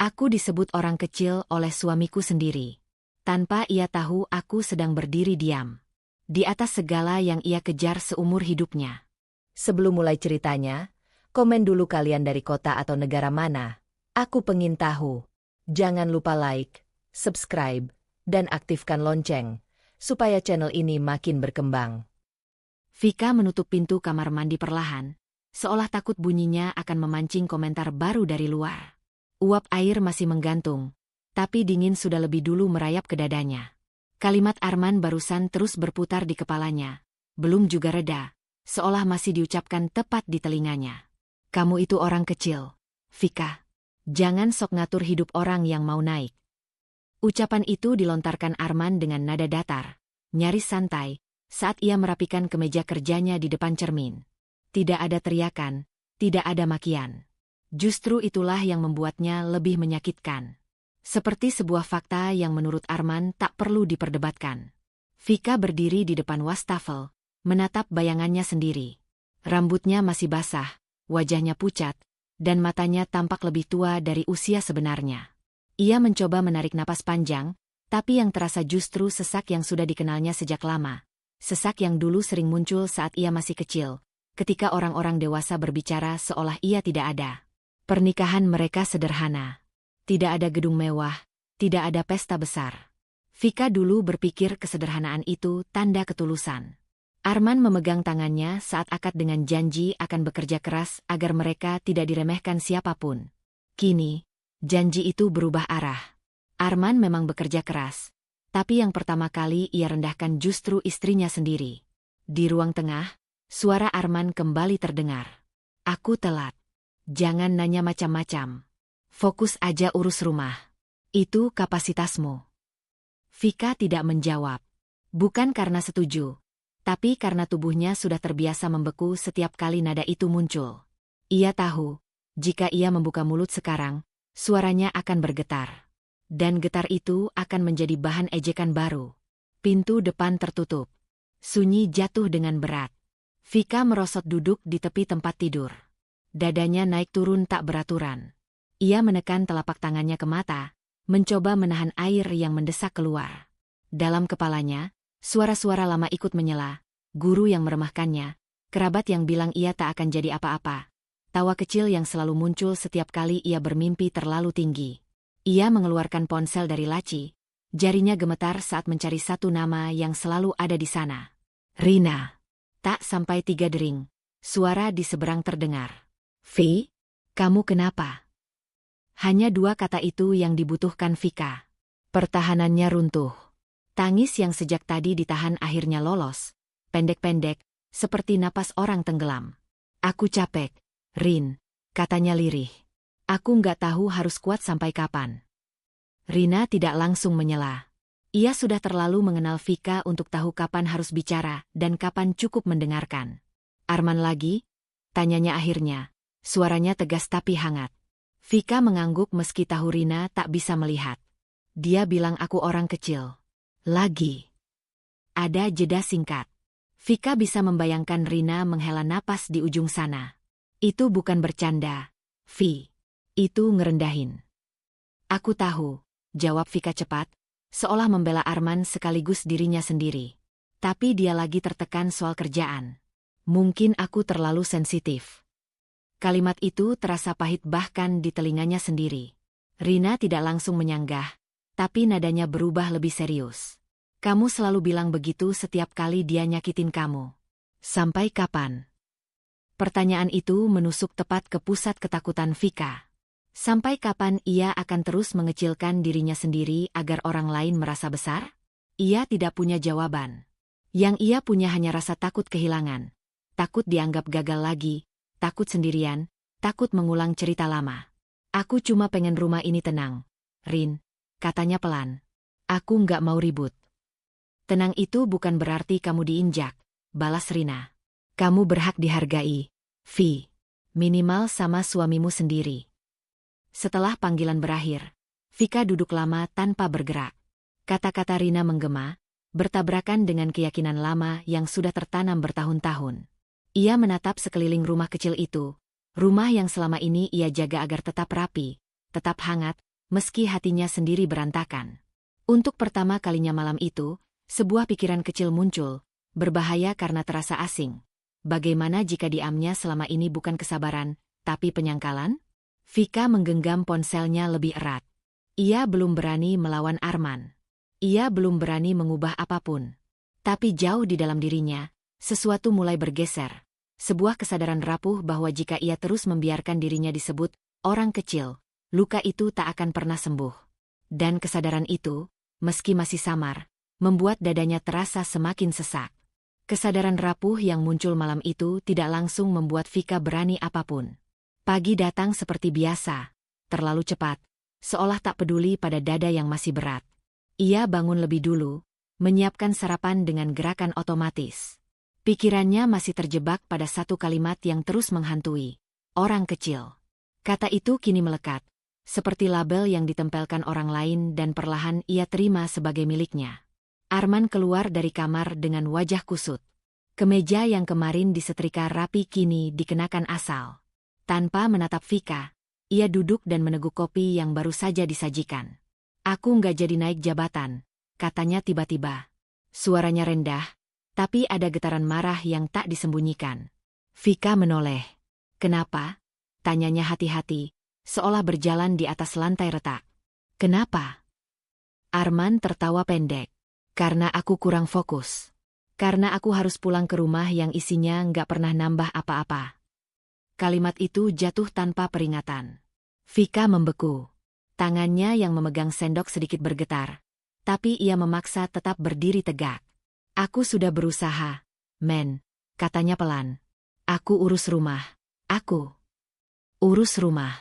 Aku disebut orang kecil oleh suamiku sendiri. Tanpa ia tahu aku sedang berdiri diam. Di atas segala yang ia kejar seumur hidupnya. Sebelum mulai ceritanya, komen dulu kalian dari kota atau negara mana. Aku pengen tahu. Jangan lupa like, subscribe, dan aktifkan lonceng, supaya channel ini makin berkembang. Vika menutup pintu kamar mandi perlahan, seolah takut bunyinya akan memancing komentar baru dari luar. Uap air masih menggantung, tapi dingin sudah lebih dulu merayap ke dadanya. Kalimat Arman barusan terus berputar di kepalanya, belum juga reda, seolah masih diucapkan tepat di telinganya. Kamu itu orang kecil, Vika. Jangan sok ngatur hidup orang yang mau naik. Ucapan itu dilontarkan Arman dengan nada datar, nyaris santai, saat ia merapikan kemeja kerjanya di depan cermin. Tidak ada teriakan, tidak ada makian. Justru itulah yang membuatnya lebih menyakitkan. Seperti sebuah fakta yang menurut Arman tak perlu diperdebatkan. Vika berdiri di depan wastafel, menatap bayangannya sendiri. Rambutnya masih basah, wajahnya pucat, dan matanya tampak lebih tua dari usia sebenarnya. Ia mencoba menarik napas panjang, tapi yang terasa justru sesak yang sudah dikenalnya sejak lama. Sesak yang dulu sering muncul saat ia masih kecil, ketika orang-orang dewasa berbicara seolah ia tidak ada. Pernikahan mereka sederhana. Tidak ada gedung mewah, tidak ada pesta besar. Vika dulu berpikir kesederhanaan itu tanda ketulusan. Arman memegang tangannya saat akad dengan janji akan bekerja keras agar mereka tidak diremehkan siapapun. Kini, janji itu berubah arah. Arman memang bekerja keras, tapi yang pertama kali ia rendahkan justru istrinya sendiri. Di ruang tengah, suara Arman kembali terdengar. Aku telat. Jangan nanya macam-macam. Fokus aja urus rumah. Itu kapasitasmu. Vika tidak menjawab. Bukan karena setuju, tapi karena tubuhnya sudah terbiasa membeku setiap kali nada itu muncul. Ia tahu, jika ia membuka mulut sekarang, suaranya akan bergetar. Dan getar itu akan menjadi bahan ejekan baru. Pintu depan tertutup. Sunyi jatuh dengan berat. Vika merosot duduk di tepi tempat tidur. Dadanya naik turun tak beraturan. Ia menekan telapak tangannya ke mata, mencoba menahan air yang mendesak keluar. Dalam kepalanya, suara-suara lama ikut menyela, guru yang meremehkannya, kerabat yang bilang ia tak akan jadi apa-apa, tawa kecil yang selalu muncul setiap kali ia bermimpi terlalu tinggi. Ia mengeluarkan ponsel dari laci, jarinya gemetar saat mencari satu nama yang selalu ada di sana. Rina. Tak sampai 3 dering, suara di seberang terdengar. Vi, kamu kenapa? Hanya 2 kata itu yang dibutuhkan Vika. Pertahanannya runtuh. Tangis yang sejak tadi ditahan akhirnya lolos. Pendek-pendek, seperti napas orang tenggelam. Aku capek, Rin, katanya lirih. Aku nggak tahu harus kuat sampai kapan. Rina tidak langsung menyela. Ia sudah terlalu mengenal Vika untuk tahu kapan harus bicara dan kapan cukup mendengarkan. Arman lagi? Tanyanya akhirnya. Suaranya tegas tapi hangat. Vika mengangguk meski tahu Rina tak bisa melihat. Dia bilang aku orang kecil. Lagi. Ada jeda singkat. Vika bisa membayangkan Rina menghela napas di ujung sana. Itu bukan bercanda, Vi. Itu ngerendahin. Aku tahu, jawab Vika cepat, seolah membela Arman sekaligus dirinya sendiri. Tapi dia lagi tertekan soal kerjaan. Mungkin aku terlalu sensitif. Kalimat itu terasa pahit bahkan di telinganya sendiri. Rina tidak langsung menyanggah, tapi nadanya berubah lebih serius. Kamu selalu bilang begitu setiap kali dia nyakitin kamu. Sampai kapan? Pertanyaan itu menusuk tepat ke pusat ketakutan Vika. Sampai kapan ia akan terus mengecilkan dirinya sendiri agar orang lain merasa besar? Ia tidak punya jawaban. Yang ia punya hanya rasa takut kehilangan. Takut dianggap gagal lagi. Takut sendirian, takut mengulang cerita lama. Aku cuma pengen rumah ini tenang. Rin, katanya pelan. Aku nggak mau ribut. Tenang itu bukan berarti kamu diinjak, balas Rina. Kamu berhak dihargai, Vi. Minimal sama suamimu sendiri. Setelah panggilan berakhir, Vika duduk lama tanpa bergerak. Kata-kata Rina menggema, bertabrakan dengan keyakinan lama yang sudah tertanam bertahun-tahun. Ia menatap sekeliling rumah kecil itu, rumah yang selama ini ia jaga agar tetap rapi, tetap hangat, meski hatinya sendiri berantakan. Untuk pertama kalinya malam itu, sebuah pikiran kecil muncul, berbahaya karena terasa asing. Bagaimana jika diamnya selama ini bukan kesabaran, tapi penyangkalan? Vika menggenggam ponselnya lebih erat. Ia belum berani melawan Arman. Ia belum berani mengubah apapun. Tapi jauh di dalam dirinya, sesuatu mulai bergeser. Sebuah kesadaran rapuh bahwa jika ia terus membiarkan dirinya disebut orang kecil, luka itu tak akan pernah sembuh. Dan kesadaran itu, meski masih samar, membuat dadanya terasa semakin sesak. Kesadaran rapuh yang muncul malam itu tidak langsung membuat Vika berani apapun. Pagi datang seperti biasa, terlalu cepat, seolah tak peduli pada dada yang masih berat. Ia bangun lebih dulu, menyiapkan sarapan dengan gerakan otomatis. Pikirannya masih terjebak pada satu kalimat yang terus menghantui. Orang kecil. Kata itu kini melekat, seperti label yang ditempelkan orang lain dan perlahan ia terima sebagai miliknya. Arman keluar dari kamar dengan wajah kusut. Kemeja yang kemarin disetrika rapi kini dikenakan asal. Tanpa menatap Vika, ia duduk dan meneguk kopi yang baru saja disajikan. Aku nggak jadi naik jabatan, katanya tiba-tiba. Suaranya rendah, tapi ada getaran marah yang tak disembunyikan. Vika menoleh. Kenapa? Tanyanya hati-hati, seolah berjalan di atas lantai retak. Kenapa? Arman tertawa pendek. Karena aku kurang fokus. Karena aku harus pulang ke rumah yang isinya nggak pernah nambah apa-apa. Kalimat itu jatuh tanpa peringatan. Vika membeku. Tangannya yang memegang sendok sedikit bergetar. Tapi ia memaksa tetap berdiri tegak. Aku sudah berusaha, men, katanya pelan. Aku urus rumah. Aku urus rumah.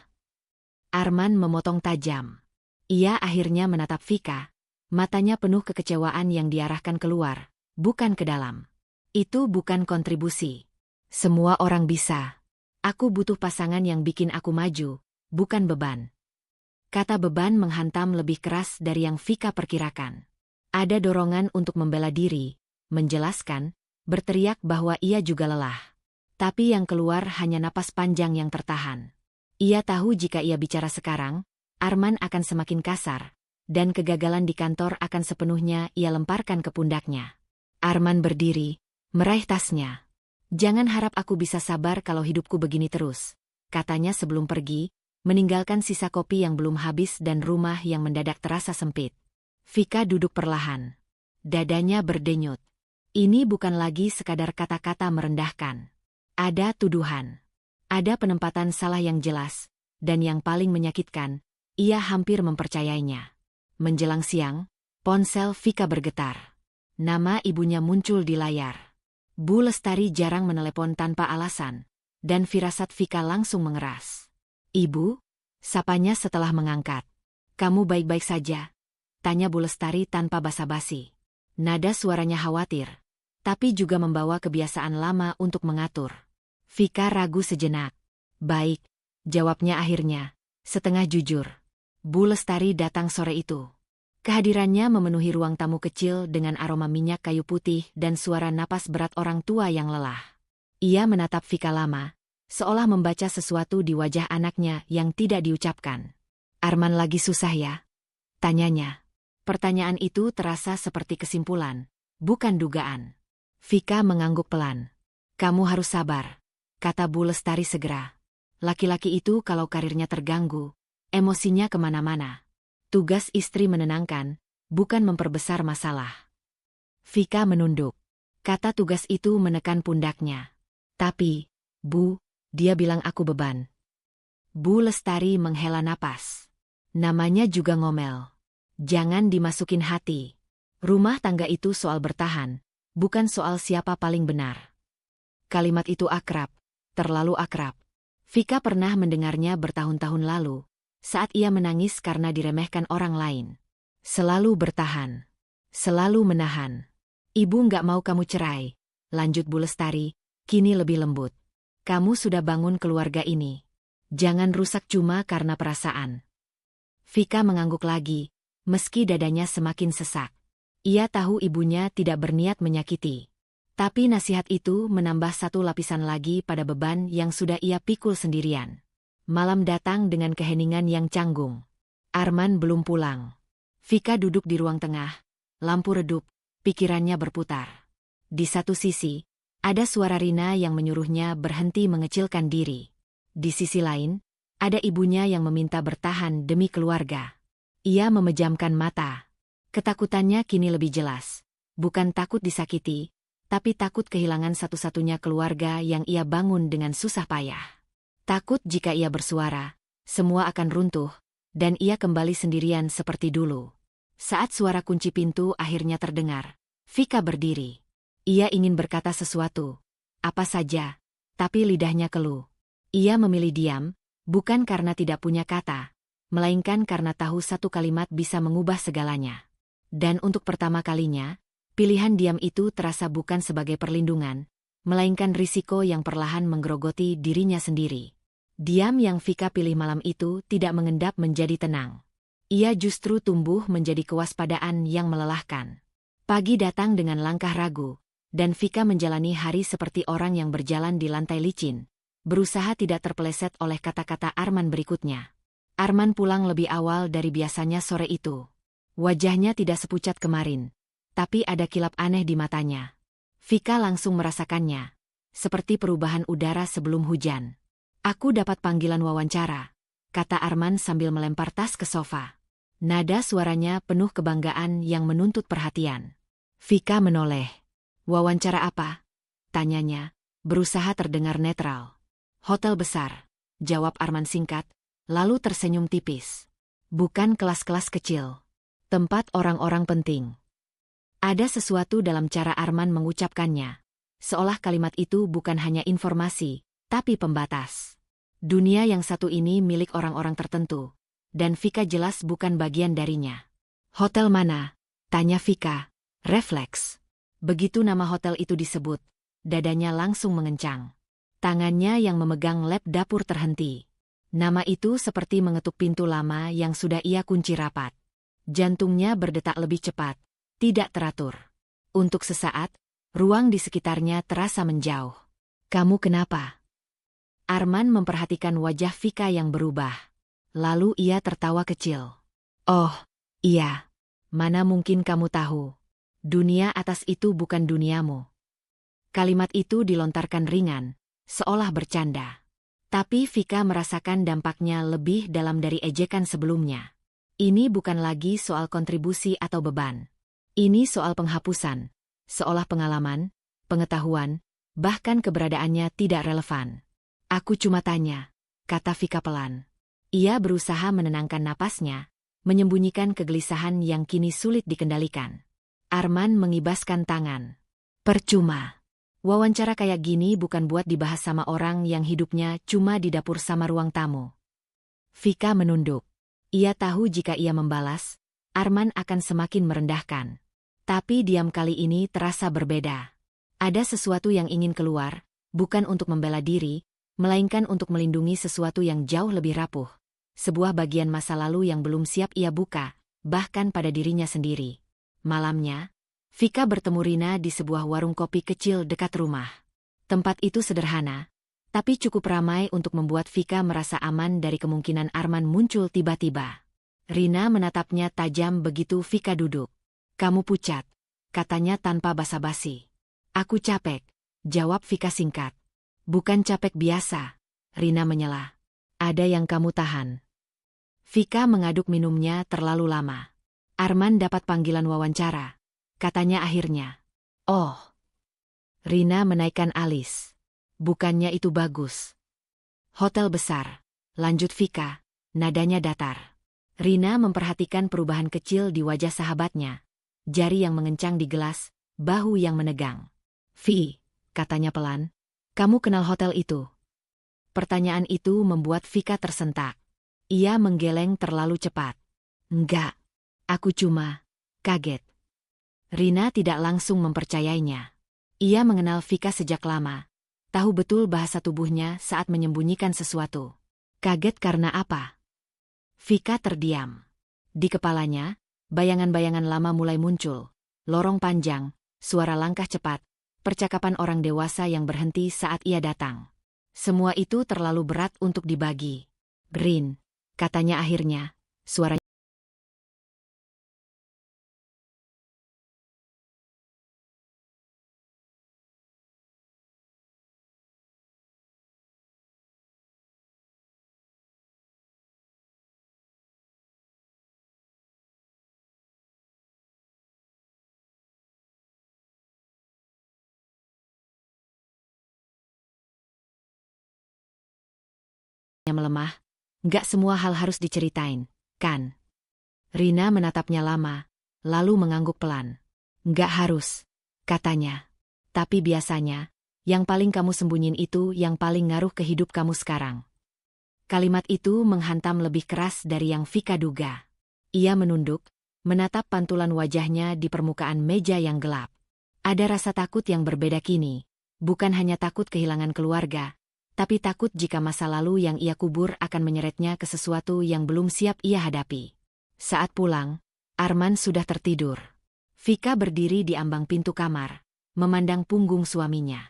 Arman memotong tajam. Ia akhirnya menatap Vika. Matanya penuh kekecewaan yang diarahkan keluar, bukan ke dalam. Itu bukan kontribusi. Semua orang bisa. Aku butuh pasangan yang bikin aku maju, bukan beban. Kata beban menghantam lebih keras dari yang Vika perkirakan. Ada dorongan untuk membela diri, menjelaskan, berteriak bahwa ia juga lelah. Tapi yang keluar hanya napas panjang yang tertahan. Ia tahu jika ia bicara sekarang, Arman akan semakin kasar. Dan kegagalan di kantor akan sepenuhnya ia lemparkan ke pundaknya. Arman berdiri, meraih tasnya. Jangan harap aku bisa sabar kalau hidupku begini terus, katanya sebelum pergi, meninggalkan sisa kopi yang belum habis dan rumah yang mendadak terasa sempit. Vika duduk perlahan. Dadanya berdenyut. Ini bukan lagi sekadar kata-kata merendahkan. Ada tuduhan. Ada penempatan salah yang jelas, dan yang paling menyakitkan, ia hampir mempercayainya. Menjelang siang, ponsel Vika bergetar. Nama ibunya muncul di layar. Bu Lestari jarang menelepon tanpa alasan, dan firasat Vika langsung mengeras. Ibu? Sapanya setelah mengangkat. Kamu baik-baik saja? Tanya Bu Lestari tanpa basa-basi. Nada suaranya khawatir, tapi juga membawa kebiasaan lama untuk mengatur. Vika ragu sejenak. Baik, jawabnya akhirnya, setengah jujur. Bu Lestari datang sore itu. Kehadirannya memenuhi ruang tamu kecil dengan aroma minyak kayu putih dan suara napas berat orang tua yang lelah. Ia menatap Vika lama, seolah membaca sesuatu di wajah anaknya yang tidak diucapkan. Arman lagi susah ya? Tanyanya. Pertanyaan itu terasa seperti kesimpulan, bukan dugaan. Vika mengangguk pelan. Kamu harus sabar, kata Bu Lestari segera. Laki-laki itu kalau karirnya terganggu, emosinya kemana-mana. Tugas istri menenangkan, bukan memperbesar masalah. Vika menunduk. Kata tugas itu menekan pundaknya. Tapi, Bu, dia bilang aku beban. Bu Lestari menghela napas. Namanya juga ngomel. Jangan dimasukin hati. Rumah tangga itu soal bertahan, bukan soal siapa paling benar. Kalimat itu akrab, terlalu akrab. Vika pernah mendengarnya bertahun-tahun lalu, saat ia menangis karena diremehkan orang lain. Selalu bertahan. Selalu menahan. Ibu nggak mau kamu cerai, lanjut Bu Lestari, kini lebih lembut. Kamu sudah bangun keluarga ini. Jangan rusak cuma karena perasaan. Vika mengangguk lagi, meski dadanya semakin sesak. Ia tahu ibunya tidak berniat menyakiti. Tapi nasihat itu menambah satu lapisan lagi pada beban yang sudah ia pikul sendirian. Malam datang dengan keheningan yang canggung. Arman belum pulang. Vika duduk di ruang tengah, lampu redup, pikirannya berputar. Di satu sisi, ada suara Rina yang menyuruhnya berhenti mengecilkan diri. Di sisi lain, ada ibunya yang meminta bertahan demi keluarga. Ia memejamkan mata. Ketakutannya kini lebih jelas. Bukan takut disakiti, tapi takut kehilangan satu-satunya keluarga yang ia bangun dengan susah payah. Takut jika ia bersuara, semua akan runtuh, dan ia kembali sendirian seperti dulu. Saat suara kunci pintu akhirnya terdengar, Vika berdiri. Ia ingin berkata sesuatu, apa saja, tapi lidahnya keluh. Ia memilih diam, bukan karena tidak punya kata, melainkan karena tahu satu kalimat bisa mengubah segalanya. Dan untuk pertama kalinya, pilihan diam itu terasa bukan sebagai perlindungan, melainkan risiko yang perlahan menggerogoti dirinya sendiri. Diam yang Vika pilih malam itu tidak mengendap menjadi tenang. Ia justru tumbuh menjadi kewaspadaan yang melelahkan. Pagi datang dengan langkah ragu, dan Vika menjalani hari seperti orang yang berjalan di lantai licin, berusaha tidak terpeleset oleh kata-kata Arman berikutnya. Arman pulang lebih awal dari biasanya sore itu. Wajahnya tidak sepucat kemarin, tapi ada kilap aneh di matanya. Vika langsung merasakannya, seperti perubahan udara sebelum hujan. Aku dapat panggilan wawancara, kata Arman sambil melempar tas ke sofa. Nada suaranya penuh kebanggaan yang menuntut perhatian. Vika menoleh. Wawancara apa? Tanyanya, berusaha terdengar netral. Hotel besar, jawab Arman singkat, lalu tersenyum tipis. Bukan kelas-kelas kecil. Tempat orang-orang penting. Ada sesuatu dalam cara Arman mengucapkannya. Seolah kalimat itu bukan hanya informasi, tapi pembatas. Dunia yang satu ini milik orang-orang tertentu, dan Vika jelas bukan bagian darinya. Hotel mana? Tanya Vika. Refleks. Begitu nama hotel itu disebut, dadanya langsung mengencang. Tangannya yang memegang lap dapur terhenti. Nama itu seperti mengetuk pintu lama yang sudah ia kunci rapat. Jantungnya berdetak lebih cepat, tidak teratur. Untuk sesaat, ruang di sekitarnya terasa menjauh. Kamu kenapa? Arman memperhatikan wajah Vika yang berubah. Lalu ia tertawa kecil. Oh, iya. Mana mungkin kamu tahu. Dunia atas itu bukan duniamu. Kalimat itu dilontarkan ringan, seolah bercanda. Tapi Vika merasakan dampaknya lebih dalam dari ejekan sebelumnya. Ini bukan lagi soal kontribusi atau beban. Ini soal penghapusan. Seolah pengalaman, pengetahuan, bahkan keberadaannya tidak relevan. Aku cuma tanya, kata Vika pelan. Ia berusaha menenangkan napasnya, menyembunyikan kegelisahan yang kini sulit dikendalikan. Arman mengibaskan tangan. Percuma. Wawancara kayak gini bukan buat dibahas sama orang yang hidupnya cuma di dapur sama ruang tamu. Vika menunduk. Ia tahu jika ia membalas, Arman akan semakin merendahkan. Tapi diam kali ini terasa berbeda. Ada sesuatu yang ingin keluar, bukan untuk membela diri, melainkan untuk melindungi sesuatu yang jauh lebih rapuh. Sebuah bagian masa lalu yang belum siap ia buka, bahkan pada dirinya sendiri. Malamnya, Vika bertemu Rina di sebuah warung kopi kecil dekat rumah. Tempat itu sederhana, tapi cukup ramai untuk membuat Vika merasa aman dari kemungkinan Arman muncul tiba-tiba. Rina menatapnya tajam begitu Vika duduk. Kamu pucat, katanya tanpa basa-basi. Aku capek, jawab Vika singkat. Bukan capek biasa, Rina menyela. Ada yang kamu tahan. Vika mengaduk minumnya terlalu lama. Arman dapat panggilan wawancara, katanya akhirnya. Oh. Rina menaikkan alis. Bukannya itu bagus. Hotel besar, lanjut Vika, nadanya datar. Rina memperhatikan perubahan kecil di wajah sahabatnya. Jari yang mengencang di gelas, bahu yang menegang. Vi, katanya pelan. Kamu kenal hotel itu? Pertanyaan itu membuat Vika tersentak. Ia menggeleng terlalu cepat. Enggak. Aku cuma kaget. Rina tidak langsung mempercayainya. Ia mengenal Vika sejak lama. Tahu betul bahasa tubuhnya saat menyembunyikan sesuatu. Kaget karena apa? Vika terdiam. Di kepalanya, bayangan-bayangan lama mulai muncul. Lorong panjang, suara langkah cepat, percakapan orang dewasa yang berhenti saat ia datang. Semua itu terlalu berat untuk dibagi. Rin, katanya akhirnya, suaranya melemah. Nggak semua hal harus diceritain, kan? Rina menatapnya lama, lalu mengangguk pelan. Nggak harus, katanya. Tapi biasanya, yang paling kamu sembunyiin itu yang paling ngaruh ke hidup kamu sekarang. Kalimat itu menghantam lebih keras dari yang Vika duga. Ia menunduk, menatap pantulan wajahnya di permukaan meja yang gelap. Ada rasa takut yang berbeda kini, bukan hanya takut kehilangan keluarga, tapi takut jika masa lalu yang ia kubur akan menyeretnya ke sesuatu yang belum siap ia hadapi. Saat pulang, Arman sudah tertidur. Vika berdiri di ambang pintu kamar, memandang punggung suaminya.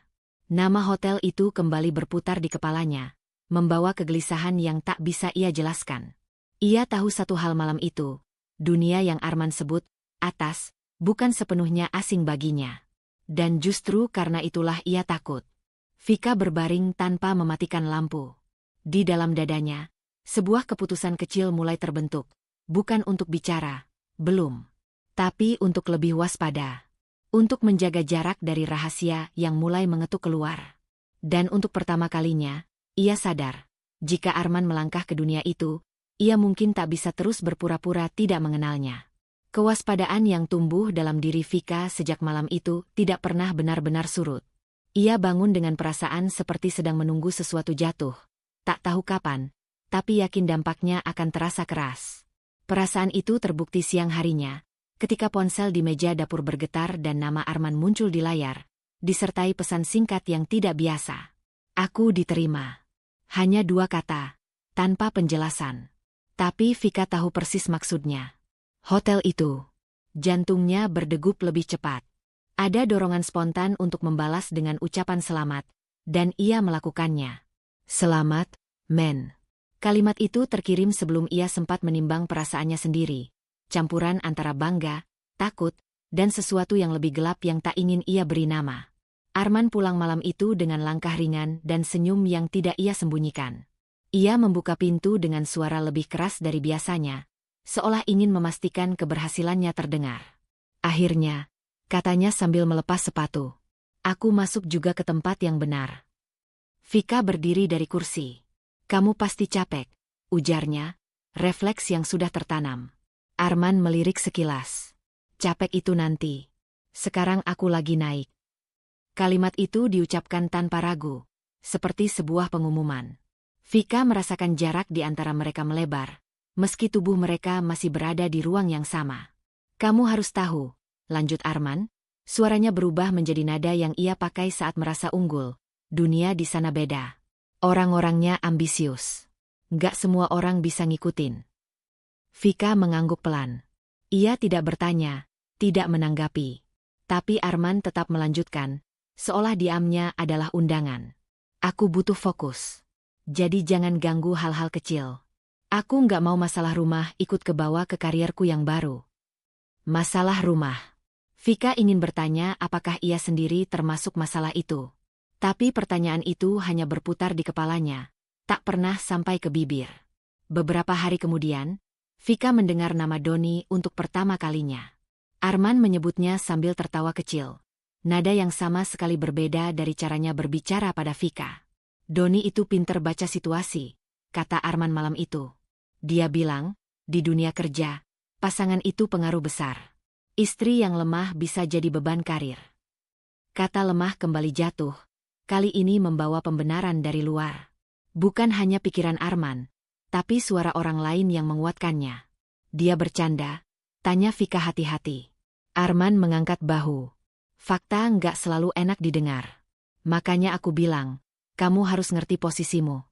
Nama hotel itu kembali berputar di kepalanya, membawa kegelisahan yang tak bisa ia jelaskan. Ia tahu satu hal malam itu, dunia yang Arman sebut atas, bukan sepenuhnya asing baginya. Dan justru karena itulah ia takut. Vika berbaring tanpa mematikan lampu. Di dalam dadanya, sebuah keputusan kecil mulai terbentuk. Bukan untuk bicara, belum. Tapi untuk lebih waspada. Untuk menjaga jarak dari rahasia yang mulai mengetuk keluar. Dan untuk pertama kalinya, ia sadar, jika Arman melangkah ke dunia itu, ia mungkin tak bisa terus berpura-pura tidak mengenalnya. Kewaspadaan yang tumbuh dalam diri Vika sejak malam itu tidak pernah benar-benar surut. Ia bangun dengan perasaan seperti sedang menunggu sesuatu jatuh. Tak tahu kapan, tapi yakin dampaknya akan terasa keras. Perasaan itu terbukti siang harinya, ketika ponsel di meja dapur bergetar dan nama Arman muncul di layar, disertai pesan singkat yang tidak biasa. Aku diterima. Hanya 2 kata, tanpa penjelasan. Tapi Vika tahu persis maksudnya. Hotel itu. Jantungnya berdegup lebih cepat. Ada dorongan spontan untuk membalas dengan ucapan selamat, dan ia melakukannya. Selamat, men. Kalimat itu terkirim sebelum ia sempat menimbang perasaannya sendiri. Campuran antara bangga, takut, dan sesuatu yang lebih gelap yang tak ingin ia beri nama. Arman pulang malam itu dengan langkah ringan dan senyum yang tidak ia sembunyikan. Ia membuka pintu dengan suara lebih keras dari biasanya, seolah ingin memastikan keberhasilannya terdengar. Akhirnya, katanya sambil melepas sepatu. Aku masuk juga ke tempat yang benar. Vika berdiri dari kursi. Kamu pasti capek, ujarnya, refleks yang sudah tertanam. Arman melirik sekilas. Capek itu nanti. Sekarang aku lagi naik. Kalimat itu diucapkan tanpa ragu, seperti sebuah pengumuman. Vika merasakan jarak di antara mereka melebar, meski tubuh mereka masih berada di ruang yang sama. Kamu harus tahu, lanjut Arman, suaranya berubah menjadi nada yang ia pakai saat merasa unggul. Dunia di sana beda. Orang-orangnya ambisius. Nggak semua orang bisa ngikutin. Vika mengangguk pelan. Ia tidak bertanya, tidak menanggapi. Tapi Arman tetap melanjutkan, seolah diamnya adalah undangan. Aku butuh fokus. Jadi jangan ganggu hal-hal kecil. Aku nggak mau masalah rumah ikut ke bawah ke karierku yang baru. Masalah rumah. Vika ingin bertanya apakah ia sendiri termasuk masalah itu. Tapi pertanyaan itu hanya berputar di kepalanya, tak pernah sampai ke bibir. Beberapa hari kemudian, Vika mendengar nama Doni untuk pertama kalinya. Arman menyebutnya sambil tertawa kecil. Nada yang sama sekali berbeda dari caranya berbicara pada Vika. Doni itu pinter baca situasi, kata Arman malam itu. Dia bilang, di dunia kerja, pasangan itu pengaruh besar. Istri yang lemah bisa jadi beban karir. Kata lemah kembali jatuh, kali ini membawa pembenaran dari luar. Bukan hanya pikiran Arman, tapi suara orang lain yang menguatkannya. Dia bercanda, tanya Vika hati-hati. Arman mengangkat bahu. Fakta nggak selalu enak didengar. Makanya aku bilang, kamu harus ngerti posisimu.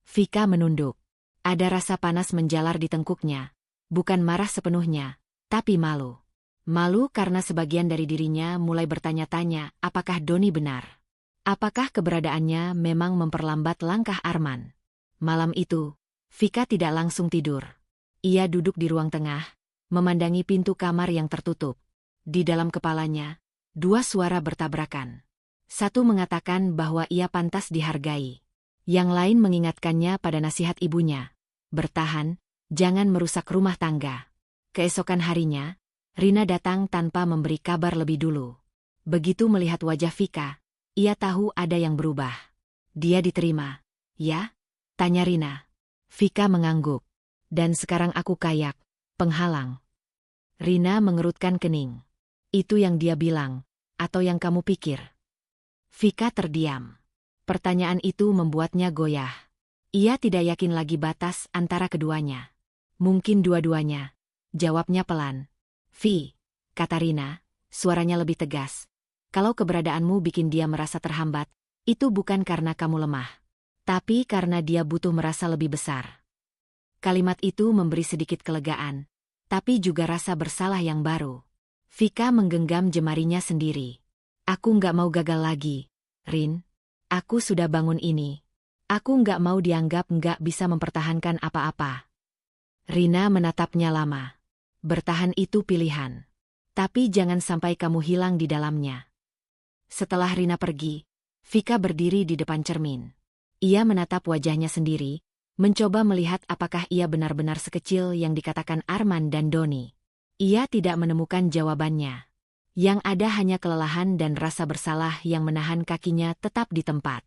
Vika menunduk. Ada rasa panas menjalar di tengkuknya. Bukan marah sepenuhnya, tapi malu. Malu karena sebagian dari dirinya mulai bertanya-tanya apakah Doni benar. Apakah keberadaannya memang memperlambat langkah Arman. Malam itu, Vika tidak langsung tidur. Ia duduk di ruang tengah, memandangi pintu kamar yang tertutup. Di dalam kepalanya, 2 suara bertabrakan. Satu mengatakan bahwa ia pantas dihargai. Yang lain mengingatkannya pada nasihat ibunya. Bertahan, jangan merusak rumah tangga. Keesokan harinya, Rina datang tanpa memberi kabar lebih dulu. Begitu melihat wajah Vika, ia tahu ada yang berubah. Dia diterima. Ya? Tanya Rina. Vika mengangguk. Dan sekarang aku kayak penghalang. Rina mengerutkan kening. Itu yang dia bilang, atau yang kamu pikir? Vika terdiam. Pertanyaan itu membuatnya goyah. Ia tidak yakin lagi batas antara keduanya. Mungkin dua-duanya. Jawabnya pelan. Vi, kata Rina, suaranya lebih tegas. Kalau keberadaanmu bikin dia merasa terhambat, itu bukan karena kamu lemah. Tapi karena dia butuh merasa lebih besar. Kalimat itu memberi sedikit kelegaan, tapi juga rasa bersalah yang baru. Vika menggenggam jemarinya sendiri. Aku nggak mau gagal lagi, Rin. Aku sudah bangun ini. Aku nggak mau dianggap nggak bisa mempertahankan apa-apa. Rina menatapnya lama. Bertahan itu pilihan. Tapi jangan sampai kamu hilang di dalamnya. Setelah Rina pergi, Vika berdiri di depan cermin. Ia menatap wajahnya sendiri, mencoba melihat apakah ia benar-benar sekecil yang dikatakan Arman dan Doni. Ia tidak menemukan jawabannya. Yang ada hanya kelelahan dan rasa bersalah yang menahan kakinya tetap di tempat.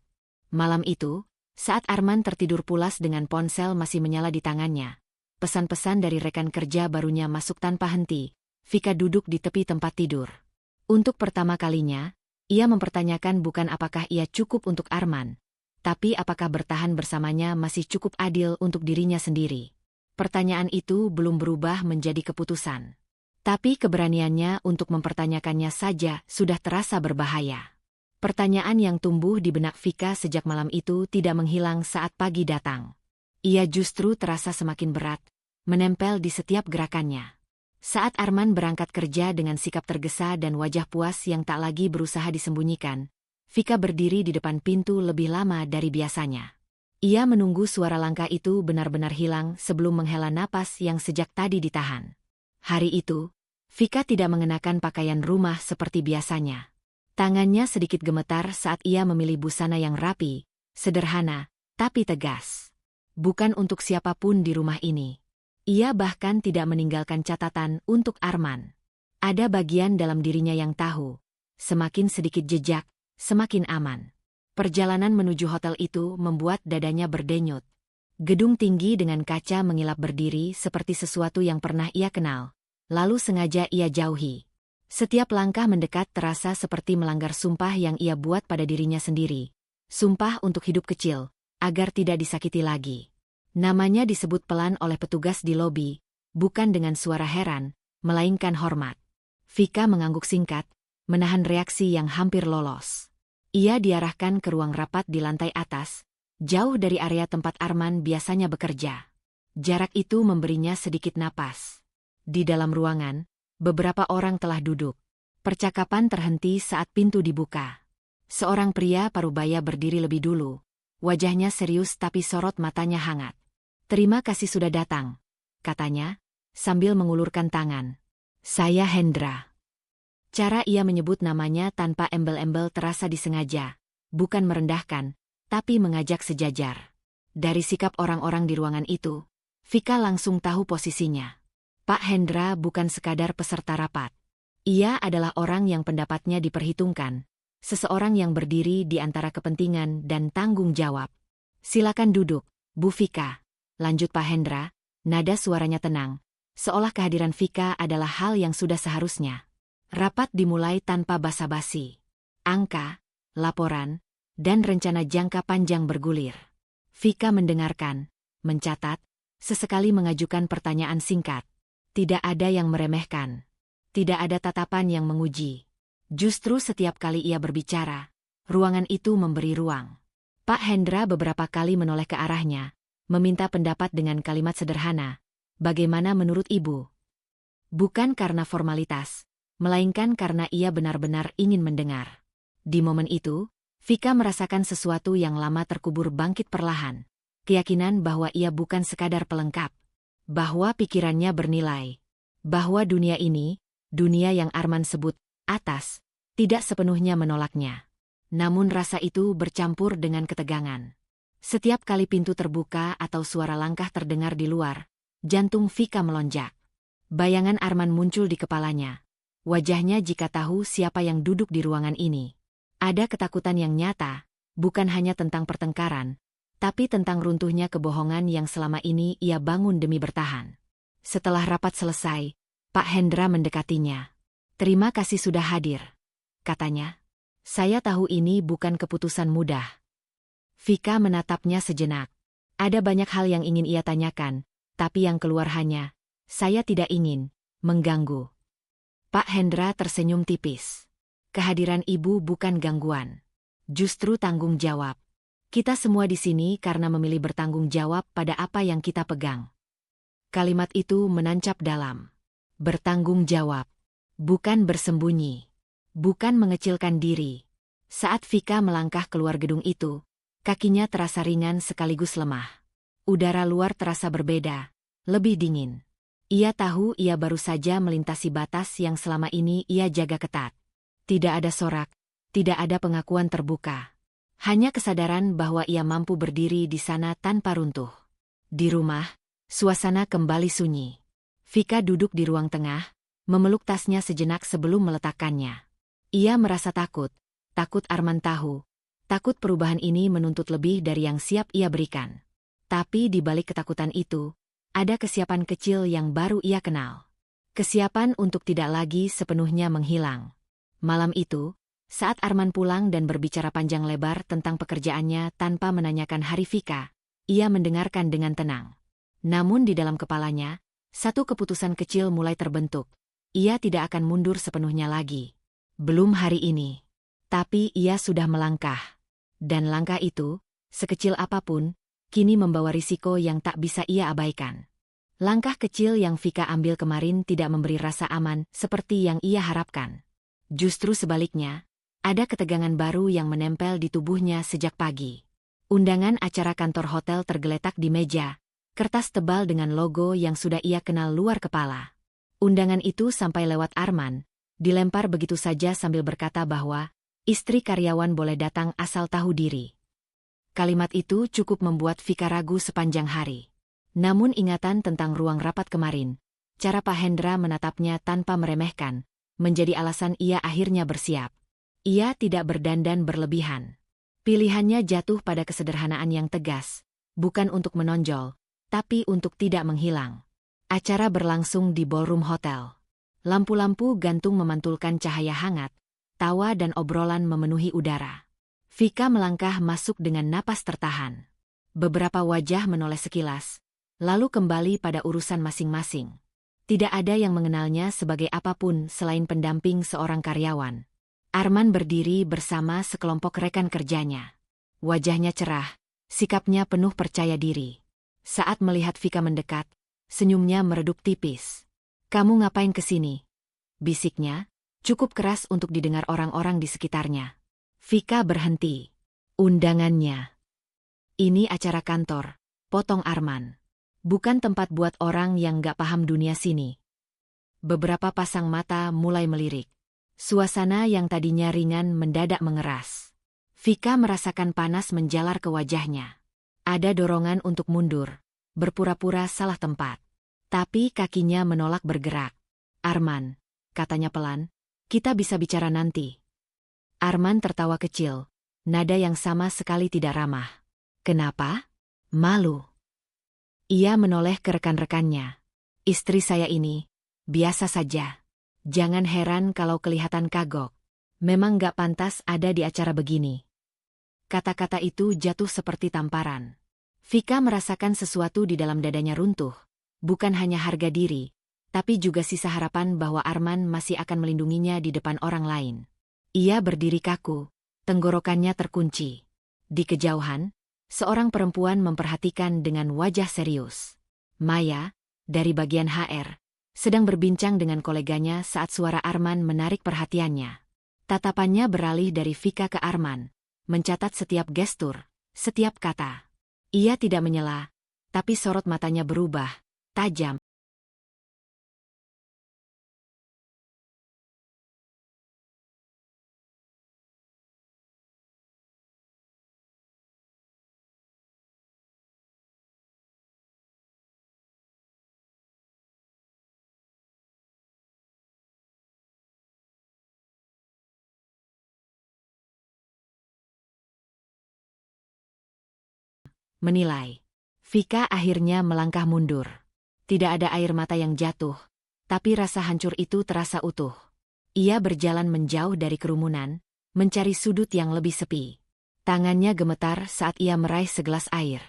Malam itu, saat Arman tertidur pulas dengan ponsel masih menyala di tangannya, pesan-pesan dari rekan kerja barunya masuk tanpa henti. Vika duduk di tepi tempat tidur. Untuk pertama kalinya, ia mempertanyakan bukan apakah ia cukup untuk Arman, tapi apakah bertahan bersamanya masih cukup adil untuk dirinya sendiri. Pertanyaan itu belum berubah menjadi keputusan. Tapi keberaniannya untuk mempertanyakannya saja sudah terasa berbahaya. Pertanyaan yang tumbuh di benak Vika sejak malam itu tidak menghilang saat pagi datang. Ia justru terasa semakin berat, menempel di setiap gerakannya. Saat Arman berangkat kerja dengan sikap tergesa dan wajah puas yang tak lagi berusaha disembunyikan, Vika berdiri di depan pintu lebih lama dari biasanya. Ia menunggu suara langkah itu benar-benar hilang sebelum menghela napas yang sejak tadi ditahan. Hari itu, Vika tidak mengenakan pakaian rumah seperti biasanya. Tangannya sedikit gemetar saat ia memilih busana yang rapi, sederhana, tapi tegas. Bukan untuk siapapun di rumah ini. Ia bahkan tidak meninggalkan catatan untuk Arman. Ada bagian dalam dirinya yang tahu, semakin sedikit jejak, semakin aman. Perjalanan menuju hotel itu membuat dadanya berdenyut. Gedung tinggi dengan kaca mengilap berdiri seperti sesuatu yang pernah ia kenal, lalu sengaja ia jauhi. Setiap langkah mendekat terasa seperti melanggar sumpah yang ia buat pada dirinya sendiri. Sumpah untuk hidup kecil, agar tidak disakiti lagi. Namanya disebut pelan oleh petugas di lobi, bukan dengan suara heran, melainkan hormat. Vika mengangguk singkat, menahan reaksi yang hampir lolos. Ia diarahkan ke ruang rapat di lantai atas, jauh dari area tempat Arman biasanya bekerja. Jarak itu memberinya sedikit napas. Di dalam ruangan, beberapa orang telah duduk. Percakapan terhenti saat pintu dibuka. Seorang pria parubaya berdiri lebih dulu. Wajahnya serius tapi sorot matanya hangat. "Terima kasih sudah datang," katanya, sambil mengulurkan tangan. "Saya Hendra." Cara ia menyebut namanya tanpa embel-embel terasa disengaja, bukan merendahkan, tapi mengajak sejajar. Dari sikap orang-orang di ruangan itu, Vika langsung tahu posisinya. Pak Hendra bukan sekadar peserta rapat. Ia adalah orang yang pendapatnya diperhitungkan, seseorang yang berdiri di antara kepentingan dan tanggung jawab. "Silakan duduk, Bu Vika," lanjut Pak Hendra, nada suaranya tenang, seolah kehadiran Vika adalah hal yang sudah seharusnya. Rapat dimulai tanpa basa-basi. Angka, laporan, dan rencana jangka panjang bergulir. Vika mendengarkan, mencatat, sesekali mengajukan pertanyaan singkat. Tidak ada yang meremehkan. Tidak ada tatapan yang menguji. Justru setiap kali ia berbicara, ruangan itu memberi ruang. Pak Hendra beberapa kali menoleh ke arahnya, meminta pendapat dengan kalimat sederhana, "Bagaimana menurut Ibu?" Bukan karena formalitas, melainkan karena ia benar-benar ingin mendengar. Di momen itu, Vika merasakan sesuatu yang lama terkubur bangkit perlahan. Keyakinan bahwa ia bukan sekadar pelengkap. Bahwa pikirannya bernilai. Bahwa dunia ini, dunia yang Arman sebut atas, tidak sepenuhnya menolaknya. Namun rasa itu bercampur dengan ketegangan. Setiap kali pintu terbuka atau suara langkah terdengar di luar, jantung Vika melonjak. Bayangan Arman muncul di kepalanya. Wajahnya jika tahu siapa yang duduk di ruangan ini. Ada ketakutan yang nyata, bukan hanya tentang pertengkaran, tapi tentang runtuhnya kebohongan yang selama ini ia bangun demi bertahan. Setelah rapat selesai, Pak Hendra mendekatinya. "Terima kasih sudah hadir," katanya. "Saya tahu ini bukan keputusan mudah." Vika menatapnya sejenak. Ada banyak hal yang ingin ia tanyakan, tapi yang keluar hanya, "Saya tidak ingin mengganggu." Pak Hendra tersenyum tipis. "Kehadiran ibu bukan gangguan. Justru tanggung jawab. Kita semua di sini karena memilih bertanggung jawab pada apa yang kita pegang." Kalimat itu menancap dalam. Bertanggung jawab. Bukan bersembunyi. Bukan mengecilkan diri. Saat Vika melangkah keluar gedung itu, kakinya terasa ringan sekaligus lemah. Udara luar terasa berbeda, lebih dingin. Ia tahu ia baru saja melintasi batas yang selama ini ia jaga ketat. Tidak ada sorak, tidak ada pengakuan terbuka. Hanya kesadaran bahwa ia mampu berdiri di sana tanpa runtuh. Di rumah, suasana kembali sunyi. Vika duduk di ruang tengah, memeluk tasnya sejenak sebelum meletakkannya. Ia merasa takut Arman tahu, takut perubahan ini menuntut lebih dari yang siap ia berikan. Tapi di balik ketakutan itu, ada kesiapan kecil yang baru ia kenal. Kesiapan untuk tidak lagi sepenuhnya menghilang. Malam itu, saat Arman pulang dan berbicara panjang lebar tentang pekerjaannya tanpa menanyakan hari Vika, ia mendengarkan dengan tenang. Namun di dalam kepalanya, satu keputusan kecil mulai terbentuk. Ia tidak akan mundur sepenuhnya lagi. Belum hari ini. Tapi ia sudah melangkah. Dan langkah itu, sekecil apapun, kini membawa risiko yang tak bisa ia abaikan. Langkah kecil yang Vika ambil kemarin tidak memberi rasa aman seperti yang ia harapkan. Justru sebaliknya, ada ketegangan baru yang menempel di tubuhnya sejak pagi. Undangan acara kantor hotel tergeletak di meja, kertas tebal dengan logo yang sudah ia kenal luar kepala. Undangan itu sampai lewat Arman, dilempar begitu saja sambil berkata bahwa istri karyawan boleh datang asal tahu diri. Kalimat itu cukup membuat Vika ragu sepanjang hari. Namun ingatan tentang ruang rapat kemarin, cara Pak Hendra menatapnya tanpa meremehkan, menjadi alasan ia akhirnya bersiap. Ia tidak berdandan berlebihan. Pilihannya jatuh pada kesederhanaan yang tegas, bukan untuk menonjol, tapi untuk tidak menghilang. Acara berlangsung di ballroom hotel. Lampu-lampu gantung memantulkan cahaya hangat, tawa dan obrolan memenuhi udara. Vika melangkah masuk dengan napas tertahan. Beberapa wajah menoleh sekilas, lalu kembali pada urusan masing-masing. Tidak ada yang mengenalnya sebagai apapun selain pendamping seorang karyawan. Arman berdiri bersama sekelompok rekan kerjanya. Wajahnya cerah, sikapnya penuh percaya diri. Saat melihat Vika mendekat, senyumnya meredup tipis. "Kamu ngapain kesini?" bisiknya, cukup keras untuk didengar orang-orang di sekitarnya. Vika berhenti. "Undangannya." "Ini acara kantor," potong Arman. "Bukan tempat buat orang yang gak paham dunia sini." Beberapa pasang mata mulai melirik. Suasana yang tadinya ringan mendadak mengeras. Vika merasakan panas menjalar ke wajahnya. Ada dorongan untuk mundur, berpura-pura salah tempat. Tapi kakinya menolak bergerak. "Arman," katanya pelan, "kita bisa bicara nanti." Arman tertawa kecil, nada yang sama sekali tidak ramah. "Kenapa?" "Malu." Ia menoleh ke rekan-rekannya. "Istri saya ini, biasa saja. Jangan heran kalau kelihatan kagok. Memang gak pantas ada di acara begini." Kata-kata itu jatuh seperti tamparan. Vika merasakan sesuatu di dalam dadanya runtuh. Bukan hanya harga diri, tapi juga sisa harapan bahwa Arman masih akan melindunginya di depan orang lain. Ia berdiri kaku, tenggorokannya terkunci. Di kejauhan, seorang perempuan memperhatikan dengan wajah serius. Maya, dari bagian HR, sedang berbincang dengan koleganya saat suara Arman menarik perhatiannya. Tatapannya beralih dari Vika ke Arman, mencatat setiap gestur, setiap kata. Ia tidak menyela, tapi sorot matanya berubah, tajam. menilai. Vika akhirnya melangkah mundur. Tidak ada air mata yang jatuh, tapi rasa hancur itu terasa utuh. Ia berjalan menjauh dari kerumunan, mencari sudut yang lebih sepi. Tangannya gemetar saat ia meraih segelas air.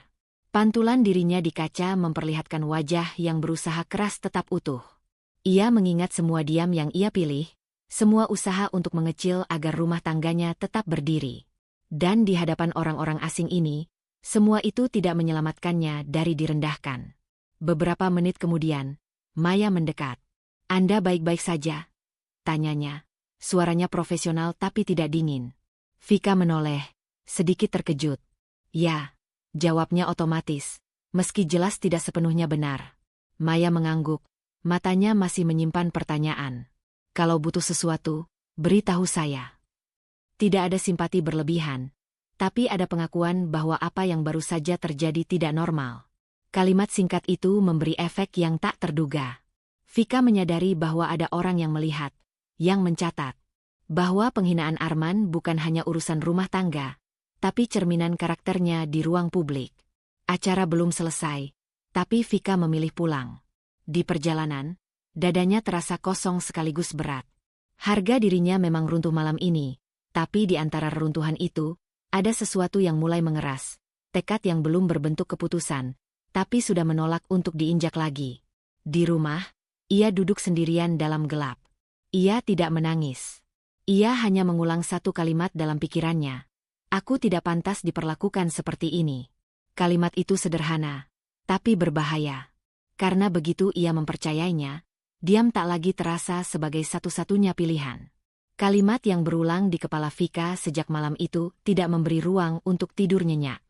Pantulan dirinya di kaca memperlihatkan wajah yang berusaha keras tetap utuh. Ia mengingat semua diam yang ia pilih, semua usaha untuk mengecil agar rumah tangganya tetap berdiri. Dan di hadapan orang-orang asing ini, semua itu tidak menyelamatkannya dari direndahkan. Beberapa menit kemudian, Maya mendekat. "Anda baik-baik saja?" tanyanya. Suaranya profesional tapi tidak dingin. Vika menoleh, sedikit terkejut. "Ya," jawabnya otomatis, meski jelas tidak sepenuhnya benar. Maya mengangguk, matanya masih menyimpan pertanyaan. "Kalau butuh sesuatu, beritahu saya." Tidak ada simpati berlebihan, tapi ada pengakuan bahwa apa yang baru saja terjadi tidak normal. Kalimat singkat itu memberi efek yang tak terduga. Vika menyadari bahwa ada orang yang melihat, yang mencatat. Bahwa penghinaan Arman bukan hanya urusan rumah tangga, tapi cerminan karakternya di ruang publik. Acara belum selesai, tapi Vika memilih pulang. Di perjalanan, dadanya terasa kosong sekaligus berat. Harga dirinya memang runtuh malam ini, tapi di antara reruntuhan itu, ada sesuatu yang mulai mengeras. Tekad yang belum berbentuk keputusan, tapi sudah menolak untuk diinjak lagi. Di rumah, ia duduk sendirian dalam gelap. Ia tidak menangis. Ia hanya mengulang satu kalimat dalam pikirannya. "Aku tidak pantas diperlakukan seperti ini." Kalimat itu sederhana, tapi berbahaya. Karena begitu ia mempercayainya, diam tak lagi terasa sebagai satu-satunya pilihan. Kalimat yang berulang di kepala Vika sejak malam itu tidak memberi ruang untuk tidur nyenyak.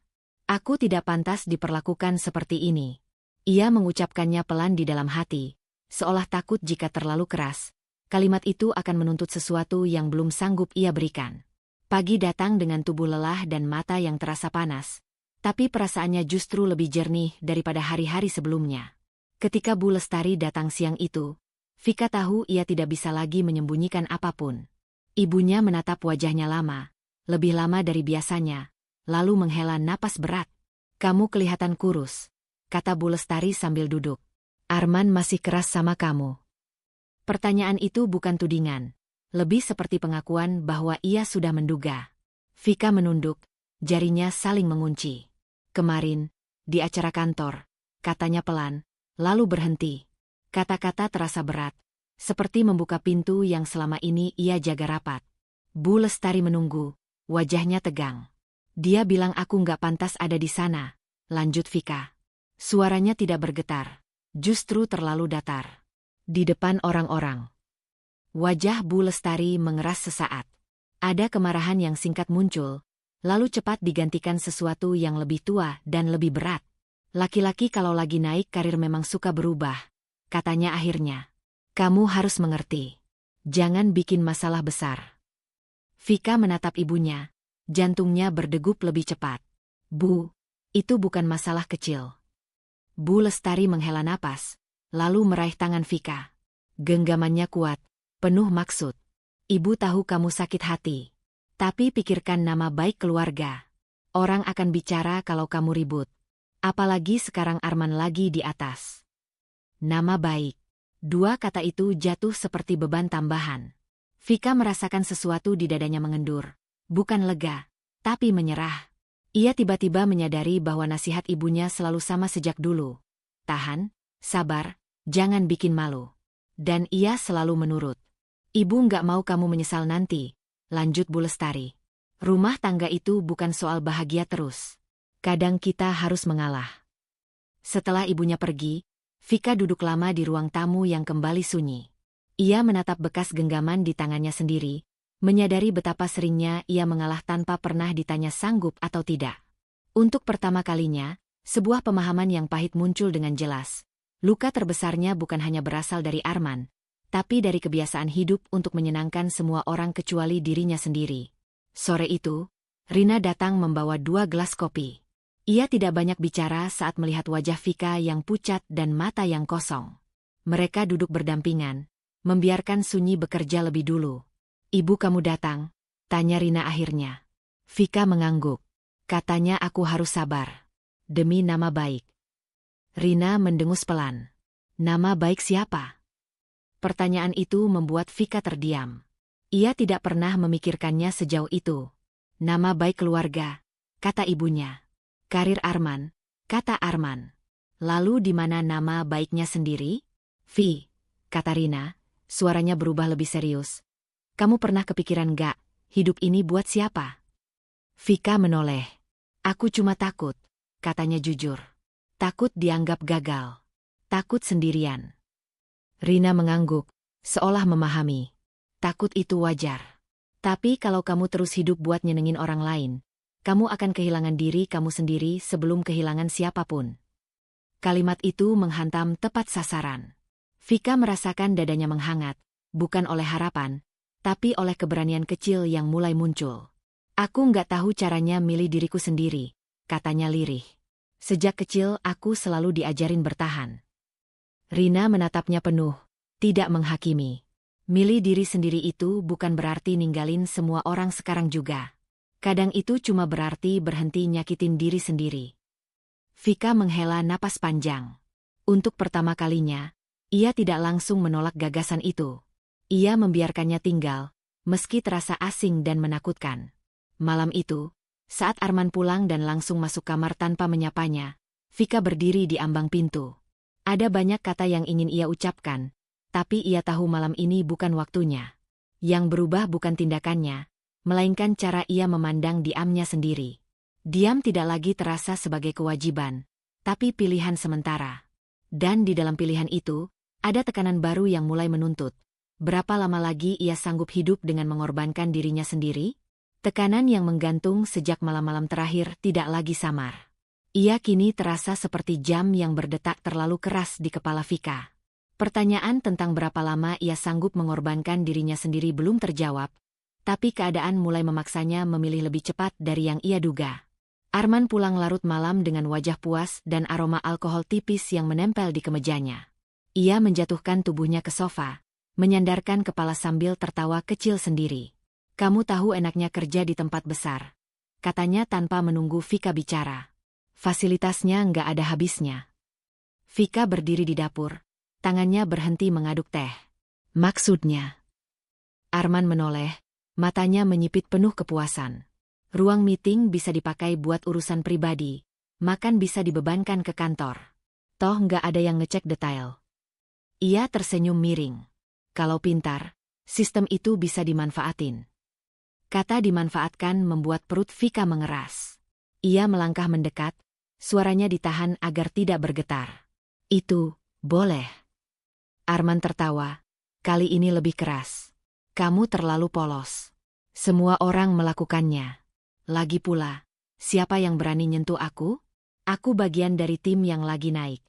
"Aku tidak pantas diperlakukan seperti ini." Ia mengucapkannya pelan di dalam hati, seolah takut jika terlalu keras. Kalimat itu akan menuntut sesuatu yang belum sanggup ia berikan. Pagi datang dengan tubuh lelah dan mata yang terasa panas, tapi perasaannya justru lebih jernih daripada hari-hari sebelumnya. Ketika Bu Lestari datang siang itu, Vika tahu ia tidak bisa lagi menyembunyikan apapun. Ibunya menatap wajahnya lebih lama dari biasanya, lalu menghela napas berat. "Kamu kelihatan kurus," kata Bu Lestari sambil duduk. "Arman masih keras sama kamu." Pertanyaan itu bukan tudingan, lebih seperti pengakuan bahwa ia sudah menduga. Vika menunduk, jarinya saling mengunci. "Kemarin, di acara kantor," katanya pelan, lalu berhenti. Kata-kata terasa berat, seperti membuka pintu yang selama ini ia jaga rapat. Bu Lestari menunggu, wajahnya tegang. "Dia bilang aku nggak pantas ada di sana," lanjut Vika. Suaranya tidak bergetar, justru terlalu datar. Di depan orang-orang, wajah Bu Lestari mengeras sesaat. Ada kemarahan yang singkat muncul, lalu cepat digantikan sesuatu yang lebih tua dan lebih berat. "Laki-laki kalau lagi naik karir memang suka berubah," katanya akhirnya. "Kamu harus mengerti. Jangan bikin masalah besar." Vika menatap ibunya, jantungnya berdegup lebih cepat. "Bu, itu bukan masalah kecil." Bu Lestari menghela napas, lalu meraih tangan Vika. Genggamannya kuat, penuh maksud. "Ibu tahu kamu sakit hati. Tapi pikirkan nama baik keluarga. Orang akan bicara kalau kamu ribut. Apalagi sekarang Arman lagi di atas." Nama baik. Dua kata itu jatuh seperti beban tambahan. Vika merasakan sesuatu di dadanya mengendur. Bukan lega, tapi menyerah. Ia tiba-tiba menyadari bahwa nasihat ibunya selalu sama sejak dulu. "Tahan, sabar, jangan bikin malu." Dan ia selalu menurut. "Ibu nggak mau kamu menyesal nanti," lanjut Bu Lestari. "Rumah tangga itu bukan soal bahagia terus. Kadang kita harus mengalah." Setelah ibunya pergi, Vika duduk lama di ruang tamu yang kembali sunyi. Ia menatap bekas genggaman di tangannya sendiri, menyadari betapa seringnya ia mengalah tanpa pernah ditanya sanggup atau tidak. Untuk pertama kalinya, sebuah pemahaman yang pahit muncul dengan jelas. Luka terbesarnya bukan hanya berasal dari Arman, tapi dari kebiasaan hidup untuk menyenangkan semua orang kecuali dirinya sendiri. Sore itu, Rina datang membawa 2 gelas kopi. Ia tidak banyak bicara saat melihat wajah Vika yang pucat dan mata yang kosong. Mereka duduk berdampingan, membiarkan sunyi bekerja lebih dulu. "Ibu kamu datang?" tanya Rina akhirnya. Vika mengangguk. Katanya aku harus sabar. Demi nama baik. Rina mendengus pelan. Nama baik siapa? Pertanyaan itu membuat Vika terdiam. Ia tidak pernah memikirkannya sejauh itu. Nama baik keluarga, kata ibunya. Karir Arman, kata Arman. Lalu di mana nama baiknya sendiri? Vi, kata Rina, suaranya berubah lebih serius. Kamu pernah kepikiran gak, hidup ini buat siapa? Vika menoleh. Aku cuma takut, katanya jujur. Takut dianggap gagal. Takut sendirian. Rina mengangguk, seolah memahami. Takut itu wajar. Tapi kalau kamu terus hidup buat nyenengin orang lain, kamu akan kehilangan diri kamu sendiri sebelum kehilangan siapapun. Kalimat itu menghantam tepat sasaran. Vika merasakan dadanya menghangat, bukan oleh harapan, tapi oleh keberanian kecil yang mulai muncul. Aku nggak tahu caranya milih diriku sendiri, katanya lirih. Sejak kecil aku selalu diajarin bertahan. Rina menatapnya penuh, tidak menghakimi. Milih diri sendiri itu bukan berarti ninggalin semua orang sekarang juga. Kadang itu cuma berarti berhenti nyakitin diri sendiri. Vika menghela napas panjang. Untuk pertama kalinya, ia tidak langsung menolak gagasan itu. Ia membiarkannya tinggal, meski terasa asing dan menakutkan. Malam itu, saat Arman pulang dan langsung masuk kamar tanpa menyapanya, Vika berdiri di ambang pintu. Ada banyak kata yang ingin ia ucapkan, tapi ia tahu malam ini bukan waktunya. Yang berubah bukan tindakannya, melainkan cara ia memandang diamnya sendiri. Diam tidak lagi terasa sebagai kewajiban, tapi pilihan sementara. Dan di dalam pilihan itu, ada tekanan baru yang mulai menuntut. Berapa lama lagi ia sanggup hidup dengan mengorbankan dirinya sendiri? Tekanan yang menggantung sejak malam-malam terakhir tidak lagi samar. Ia kini terasa seperti jam yang berdetak terlalu keras di kepala Vika. Pertanyaan tentang berapa lama ia sanggup mengorbankan dirinya sendiri belum terjawab, tapi keadaan mulai memaksanya memilih lebih cepat dari yang ia duga. Arman pulang larut malam dengan wajah puas dan aroma alkohol tipis yang menempel di kemejanya. Ia menjatuhkan tubuhnya ke sofa, menyandarkan kepala sambil tertawa kecil sendiri. Kamu tahu enaknya kerja di tempat besar, katanya tanpa menunggu Vika bicara. Fasilitasnya nggak ada habisnya. Vika berdiri di dapur. Tangannya berhenti mengaduk teh. Maksudnya? Arman menoleh, matanya menyipit penuh kepuasan. Ruang meeting bisa dipakai buat urusan pribadi, makan bisa dibebankan ke kantor. Toh nggak ada yang ngecek detail. Ia tersenyum miring. Kalau pintar, sistem itu bisa dimanfaatin. Kata dimanfaatkan membuat perut Vika mengeras. Ia melangkah mendekat, suaranya ditahan agar tidak bergetar. Itu, boleh. Arman tertawa. Kali ini lebih keras. Kamu terlalu polos. Semua orang melakukannya. Lagi pula, siapa yang berani nyentuh aku? Aku bagian dari tim yang lagi naik.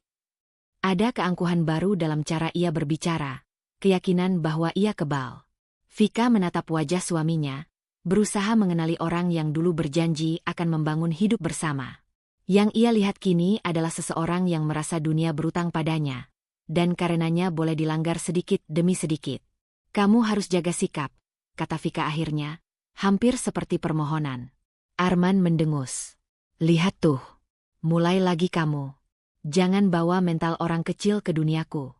Ada keangkuhan baru dalam cara ia berbicara, keyakinan bahwa ia kebal. Vika menatap wajah suaminya, berusaha mengenali orang yang dulu berjanji akan membangun hidup bersama. Yang ia lihat kini adalah seseorang yang merasa dunia berutang padanya. Dan karenanya boleh dilanggar sedikit demi sedikit. Kamu harus jaga sikap, kata Vika akhirnya, hampir seperti permohonan. Arman mendengus. Lihat tuh, mulai lagi kamu. Jangan bawa mental orang kecil ke duniaku.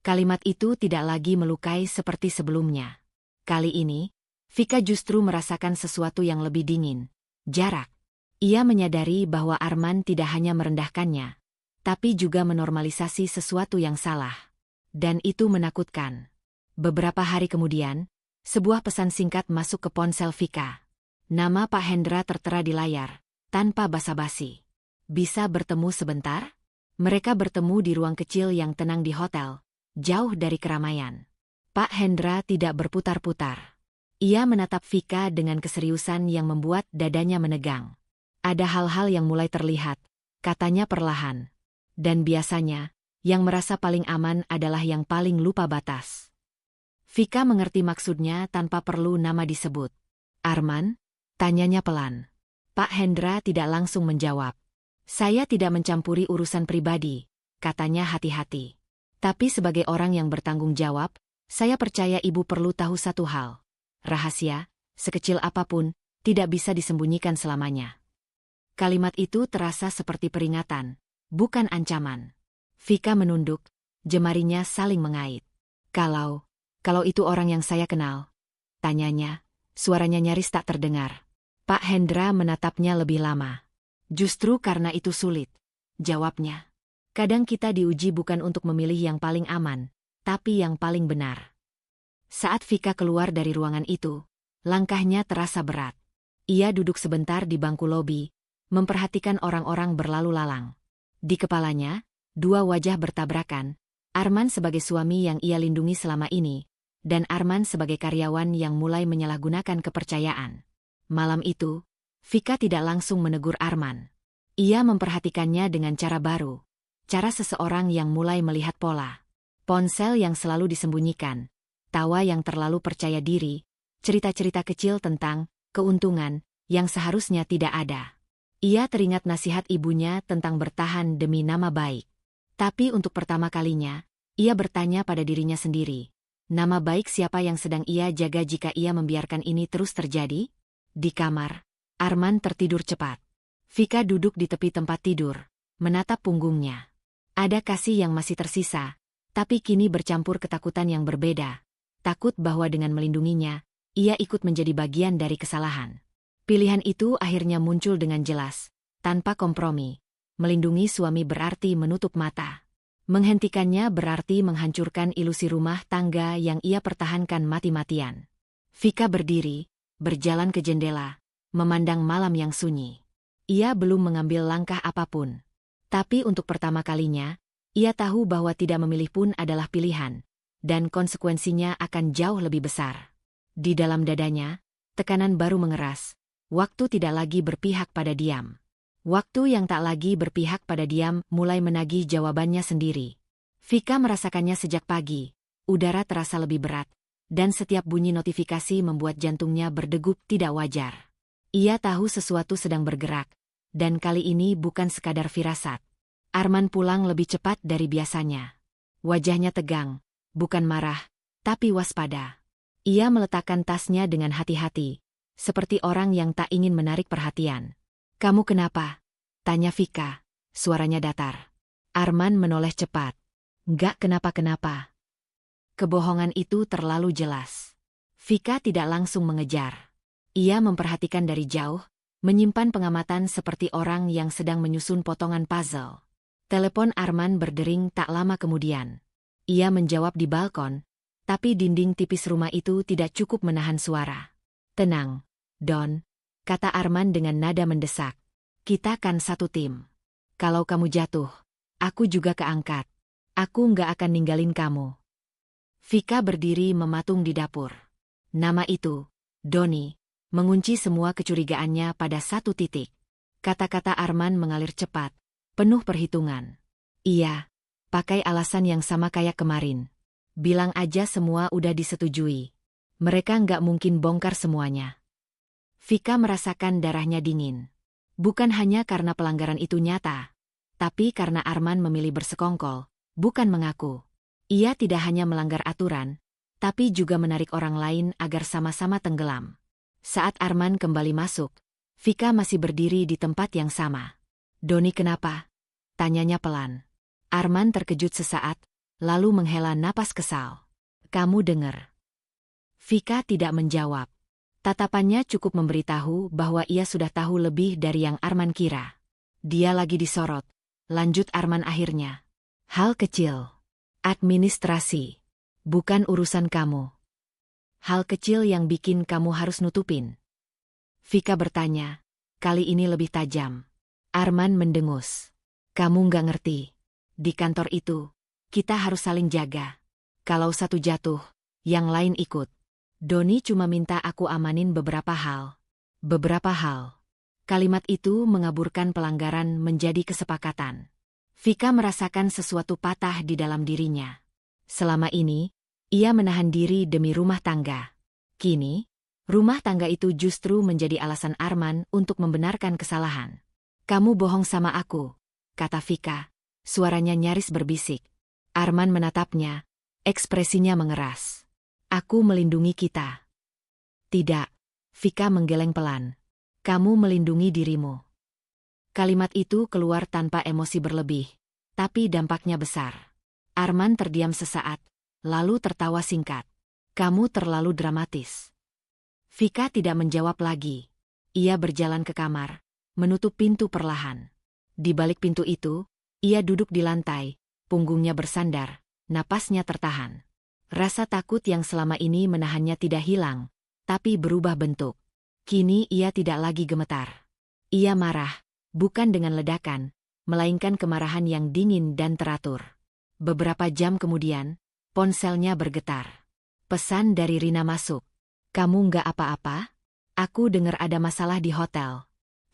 Kalimat itu tidak lagi melukai seperti sebelumnya. Kali ini, Vika justru merasakan sesuatu yang lebih dingin. Jarak. Ia menyadari bahwa Arman tidak hanya merendahkannya, tapi juga menormalisasi sesuatu yang salah. Dan itu menakutkan. Beberapa hari kemudian, sebuah pesan singkat masuk ke ponsel Vika. Nama Pak Hendra tertera di layar, tanpa basa-basi. Bisa bertemu sebentar? Mereka bertemu di ruang kecil yang tenang di hotel, jauh dari keramaian. Pak Hendra tidak berputar-putar. Ia menatap Vika dengan keseriusan yang membuat dadanya menegang. Ada hal-hal yang mulai terlihat, katanya perlahan. Dan biasanya, yang merasa paling aman adalah yang paling lupa batas. Vika mengerti maksudnya tanpa perlu nama disebut. Arman? Tanyanya pelan. Pak Hendra tidak langsung menjawab. Saya tidak mencampuri urusan pribadi, katanya hati-hati. Tapi sebagai orang yang bertanggung jawab, saya percaya ibu perlu tahu satu hal. Rahasia, sekecil apapun, tidak bisa disembunyikan selamanya. Kalimat itu terasa seperti peringatan, bukan ancaman. Vika menunduk, jemarinya saling mengait. Kalau itu orang yang saya kenal, tanyanya, suaranya nyaris tak terdengar. Pak Hendra menatapnya lebih lama. Justru karena itu sulit, jawabnya. Kadang kita diuji bukan untuk memilih yang paling aman, tapi yang paling benar. Saat Vika keluar dari ruangan itu, langkahnya terasa berat. Ia duduk sebentar di bangku lobi, memperhatikan orang-orang berlalu lalang. Di kepalanya, dua wajah bertabrakan, Arman sebagai suami yang ia lindungi selama ini, dan Arman sebagai karyawan yang mulai menyalahgunakan kepercayaan. Malam itu, Vika tidak langsung menegur Arman. Ia memperhatikannya dengan cara baru, cara seseorang yang mulai melihat pola. Ponsel yang selalu disembunyikan, tawa yang terlalu percaya diri, cerita-cerita kecil tentang keuntungan yang seharusnya tidak ada. Ia teringat nasihat ibunya tentang bertahan demi nama baik. Tapi untuk pertama kalinya, ia bertanya pada dirinya sendiri, nama baik siapa yang sedang ia jaga jika ia membiarkan ini terus terjadi? Di kamar, Arman tertidur cepat. Vika duduk di tepi tempat tidur, menatap punggungnya. Ada kasih yang masih tersisa, tapi kini bercampur ketakutan yang berbeda. Takut bahwa dengan melindunginya, ia ikut menjadi bagian dari kesalahan. Pilihan itu akhirnya muncul dengan jelas, tanpa kompromi. Melindungi suami berarti menutup mata. Menghentikannya berarti menghancurkan ilusi rumah tangga yang ia pertahankan mati-matian. Vika berdiri, berjalan ke jendela, memandang malam yang sunyi. Ia belum mengambil langkah apapun. Tapi untuk pertama kalinya, ia tahu bahwa tidak memilih pun adalah pilihan, dan konsekuensinya akan jauh lebih besar. Di dalam dadanya, tekanan baru mengeras. Waktu tidak lagi berpihak pada diam. Waktu yang tak lagi berpihak pada diam mulai menagih jawabannya sendiri. Vika merasakannya sejak pagi. Udara terasa lebih berat, dan setiap bunyi notifikasi membuat jantungnya berdegup tidak wajar. Ia tahu sesuatu sedang bergerak, dan kali ini bukan sekadar firasat. Arman pulang lebih cepat dari biasanya. Wajahnya tegang, bukan marah, tapi waspada. Ia meletakkan tasnya dengan hati-hati, seperti orang yang tak ingin menarik perhatian. "Kamu kenapa?" tanya Vika, suaranya datar. Arman menoleh cepat. "Nggak kenapa-kenapa." Kebohongan itu terlalu jelas. Vika tidak langsung mengejar. Ia memperhatikan dari jauh, menyimpan pengamatan seperti orang yang sedang menyusun potongan puzzle. Telepon Arman berdering tak lama kemudian. Ia menjawab di balkon, tapi dinding tipis rumah itu tidak cukup menahan suara. "Tenang, Don," kata Arman dengan nada mendesak. "Kita kan satu tim. Kalau kamu jatuh, aku juga keangkat. Aku nggak akan ninggalin kamu." Vika berdiri mematung di dapur. Nama itu, Doni, mengunci semua kecurigaannya pada satu titik. Kata-kata Arman mengalir cepat, penuh perhitungan. "Iya, pakai alasan yang sama kayak kemarin. Bilang aja semua udah disetujui. Mereka nggak mungkin bongkar semuanya." Vika merasakan darahnya dingin. Bukan hanya karena pelanggaran itu nyata, tapi karena Arman memilih bersekongkol, bukan mengaku. Ia tidak hanya melanggar aturan, tapi juga menarik orang lain agar sama-sama tenggelam. Saat Arman kembali masuk, Vika masih berdiri di tempat yang sama. "Doni kenapa?" tanyanya pelan. Arman terkejut sesaat, lalu menghela napas kesal. "Kamu dengar?" Vika tidak menjawab. Tatapannya cukup memberitahu bahwa ia sudah tahu lebih dari yang Arman kira. "Dia lagi disorot," lanjut Arman akhirnya. "Hal kecil. Administrasi. Bukan urusan kamu. Hal kecil yang bikin kamu harus nutupin." Vika bertanya, kali ini lebih tajam. Arman mendengus. "Kamu nggak ngerti. Di kantor itu, kita harus saling jaga. Kalau satu jatuh, yang lain ikut. Doni cuma minta aku amanin beberapa hal." Beberapa hal. Kalimat itu mengaburkan pelanggaran menjadi kesepakatan. Vika merasakan sesuatu patah di dalam dirinya. Selama ini, ia menahan diri demi rumah tangga. Kini, rumah tangga itu justru menjadi alasan Arman untuk membenarkan kesalahan. "Kamu bohong sama aku," kata Vika, suaranya nyaris berbisik. Arman menatapnya, ekspresinya mengeras. "Aku melindungi kita." "Tidak," Vika menggeleng pelan. "Kamu melindungi dirimu." Kalimat itu keluar tanpa emosi berlebih, tapi dampaknya besar. Arman terdiam sesaat, lalu tertawa singkat. Kamu terlalu dramatis. Vika tidak menjawab lagi. Ia berjalan ke kamar, menutup pintu perlahan. Di balik pintu itu, ia duduk di lantai, punggungnya bersandar, napasnya tertahan. Rasa takut yang selama ini menahannya tidak hilang, tapi berubah bentuk. Kini ia tidak lagi gemetar. Ia marah, bukan dengan ledakan, melainkan kemarahan yang dingin dan teratur. Beberapa jam kemudian, ponselnya bergetar. Pesan dari Rina masuk. Kamu nggak apa-apa? Aku dengar ada masalah di hotel.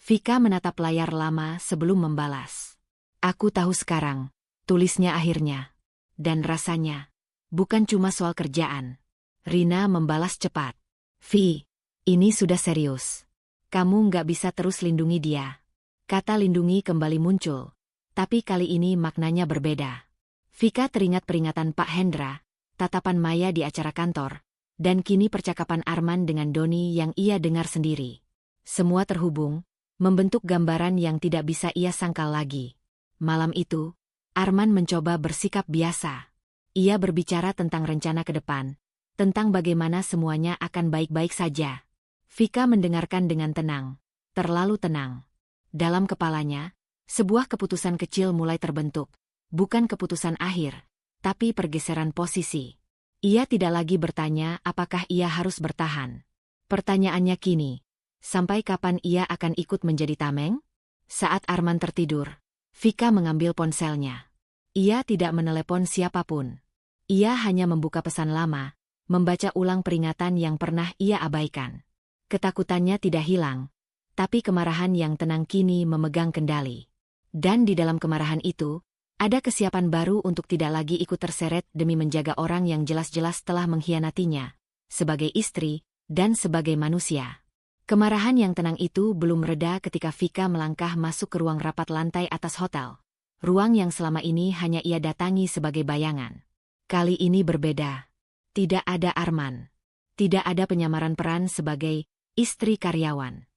Vika menatap layar lama sebelum membalas. Aku tahu sekarang, tulisnya akhirnya. Dan rasanya, bukan cuma soal kerjaan. Rina membalas cepat. Vi, ini sudah serius. Kamu nggak bisa terus lindungi dia. Kata lindungi kembali muncul, tapi kali ini maknanya berbeda. Vika teringat peringatan Pak Hendra, tatapan Maya di acara kantor, dan kini percakapan Arman dengan Doni yang ia dengar sendiri. Semua terhubung, membentuk gambaran yang tidak bisa ia sangkal lagi. Malam itu, Arman mencoba bersikap biasa. Ia berbicara tentang rencana ke depan, tentang bagaimana semuanya akan baik-baik saja. Vika mendengarkan dengan tenang, terlalu tenang. Dalam kepalanya, sebuah keputusan kecil mulai terbentuk, bukan keputusan akhir, tapi pergeseran posisi. Ia tidak lagi bertanya apakah ia harus bertahan. Pertanyaannya kini, sampai kapan ia akan ikut menjadi tameng? Saat Arman tertidur, Vika mengambil ponselnya. Ia tidak menelepon siapapun. Ia hanya membuka pesan lama, membaca ulang peringatan yang pernah ia abaikan. Ketakutannya tidak hilang, tapi kemarahan yang tenang kini memegang kendali. Dan di dalam kemarahan itu, ada kesiapan baru untuk tidak lagi ikut terseret demi menjaga orang yang jelas-jelas telah mengkhianatinya, sebagai istri dan sebagai manusia. Kemarahan yang tenang itu belum reda ketika Vika melangkah masuk ke ruang rapat lantai atas hotel. Ruang yang selama ini hanya ia datangi sebagai bayangan. Kali ini berbeda. Tidak ada Arman. Tidak ada penyamaran peran sebagai istri karyawan.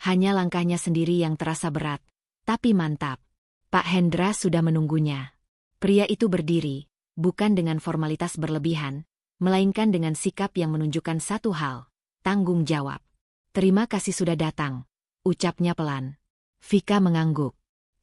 Hanya langkahnya sendiri yang terasa berat, tapi mantap. Pak Hendra sudah menunggunya. Pria itu berdiri, bukan dengan formalitas berlebihan, melainkan dengan sikap yang menunjukkan satu hal, tanggung jawab. Terima kasih sudah datang, ucapnya pelan. Vika mengangguk.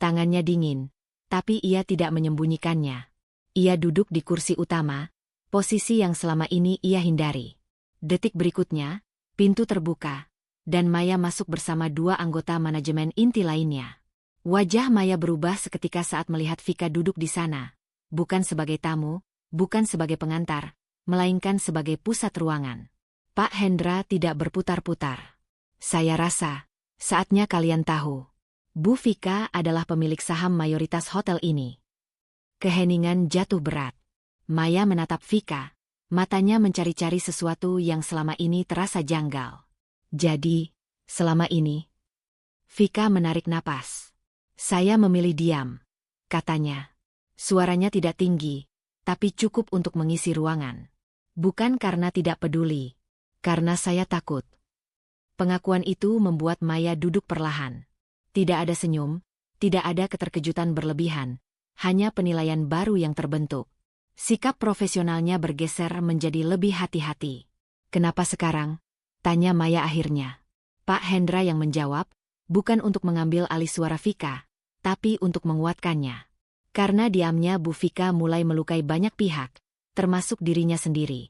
Tangannya dingin, tapi ia tidak menyembunyikannya. Ia duduk di kursi utama, posisi yang selama ini ia hindari. Detik berikutnya, pintu terbuka, dan Maya masuk bersama dua anggota manajemen inti lainnya. Wajah Maya berubah seketika saat melihat Vika duduk di sana, bukan sebagai tamu, bukan sebagai pengantar, melainkan sebagai pusat ruangan. Pak Hendra tidak berputar-putar. Saya rasa, saatnya kalian tahu. Bu Vika adalah pemilik saham mayoritas hotel ini. Keheningan jatuh berat. Maya menatap Vika, matanya mencari-cari sesuatu yang selama ini terasa janggal. Jadi, selama ini, Vika menarik napas. Saya memilih diam, katanya. Suaranya tidak tinggi, tapi cukup untuk mengisi ruangan. Bukan karena tidak peduli, karena saya takut. Pengakuan itu membuat Maya duduk perlahan. Tidak ada senyum, tidak ada keterkejutan berlebihan, hanya penilaian baru yang terbentuk. Sikap profesionalnya bergeser menjadi lebih hati-hati. Kenapa sekarang? Tanya Maya akhirnya. Pak Hendra yang menjawab, bukan untuk mengambil alih suara Vika, tapi untuk menguatkannya. Karena diamnya Bu Vika mulai melukai banyak pihak, termasuk dirinya sendiri.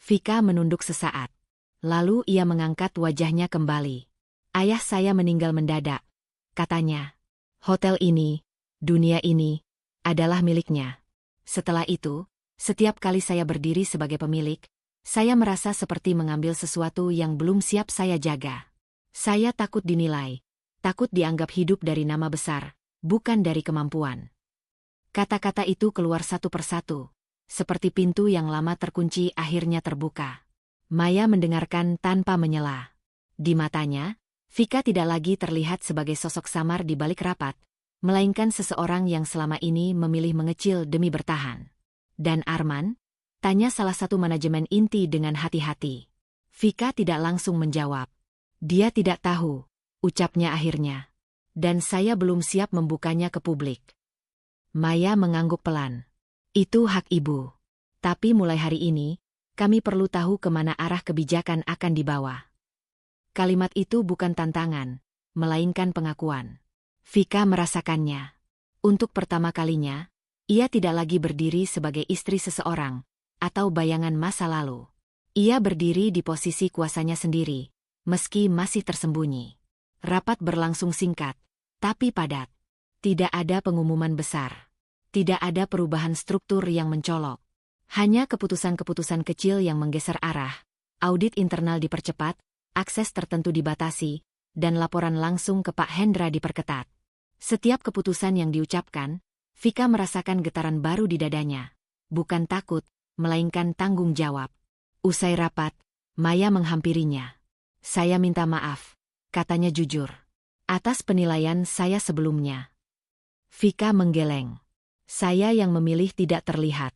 Vika menunduk sesaat. Lalu ia mengangkat wajahnya kembali. Ayah saya meninggal mendadak, katanya. Hotel ini, dunia ini, adalah miliknya. Setelah itu, setiap kali saya berdiri sebagai pemilik, saya merasa seperti mengambil sesuatu yang belum siap saya jaga. Saya takut dinilai. Takut dianggap hidup dari nama besar, bukan dari kemampuan. Kata-kata itu keluar satu persatu, seperti pintu yang lama terkunci akhirnya terbuka. Maya mendengarkan tanpa menyela. Di matanya, Vika tidak lagi terlihat sebagai sosok samar di balik rapat, melainkan seseorang yang selama ini memilih mengecil demi bertahan. Dan Arman? Tanya salah satu manajemen inti dengan hati-hati. Vika tidak langsung menjawab. Dia tidak tahu. Ucapnya akhirnya. dan saya belum siap membukanya ke publik. Maya mengangguk pelan. Itu hak ibu. Tapi mulai hari ini, kami perlu tahu kemana arah kebijakan akan dibawa. Kalimat itu bukan tantangan, melainkan pengakuan. Vika merasakannya. Untuk pertama kalinya, ia tidak lagi berdiri sebagai istri seseorang, atau bayangan masa lalu. Ia berdiri di posisi kuasanya sendiri, meski masih tersembunyi. Rapat berlangsung singkat, tapi padat. Tidak ada pengumuman besar. Tidak ada perubahan struktur yang mencolok. Hanya keputusan-keputusan kecil yang menggeser arah. Audit internal dipercepat, akses tertentu dibatasi, dan laporan langsung ke Pak Hendra diperketat. Setiap keputusan yang diucapkan, Vika merasakan getaran baru di dadanya. Bukan takut, melainkan tanggung jawab. Usai rapat, Maya menghampirinya. Saya minta maaf, katanya jujur. Atas penilaian saya sebelumnya. Vika menggeleng. Saya yang memilih tidak terlihat.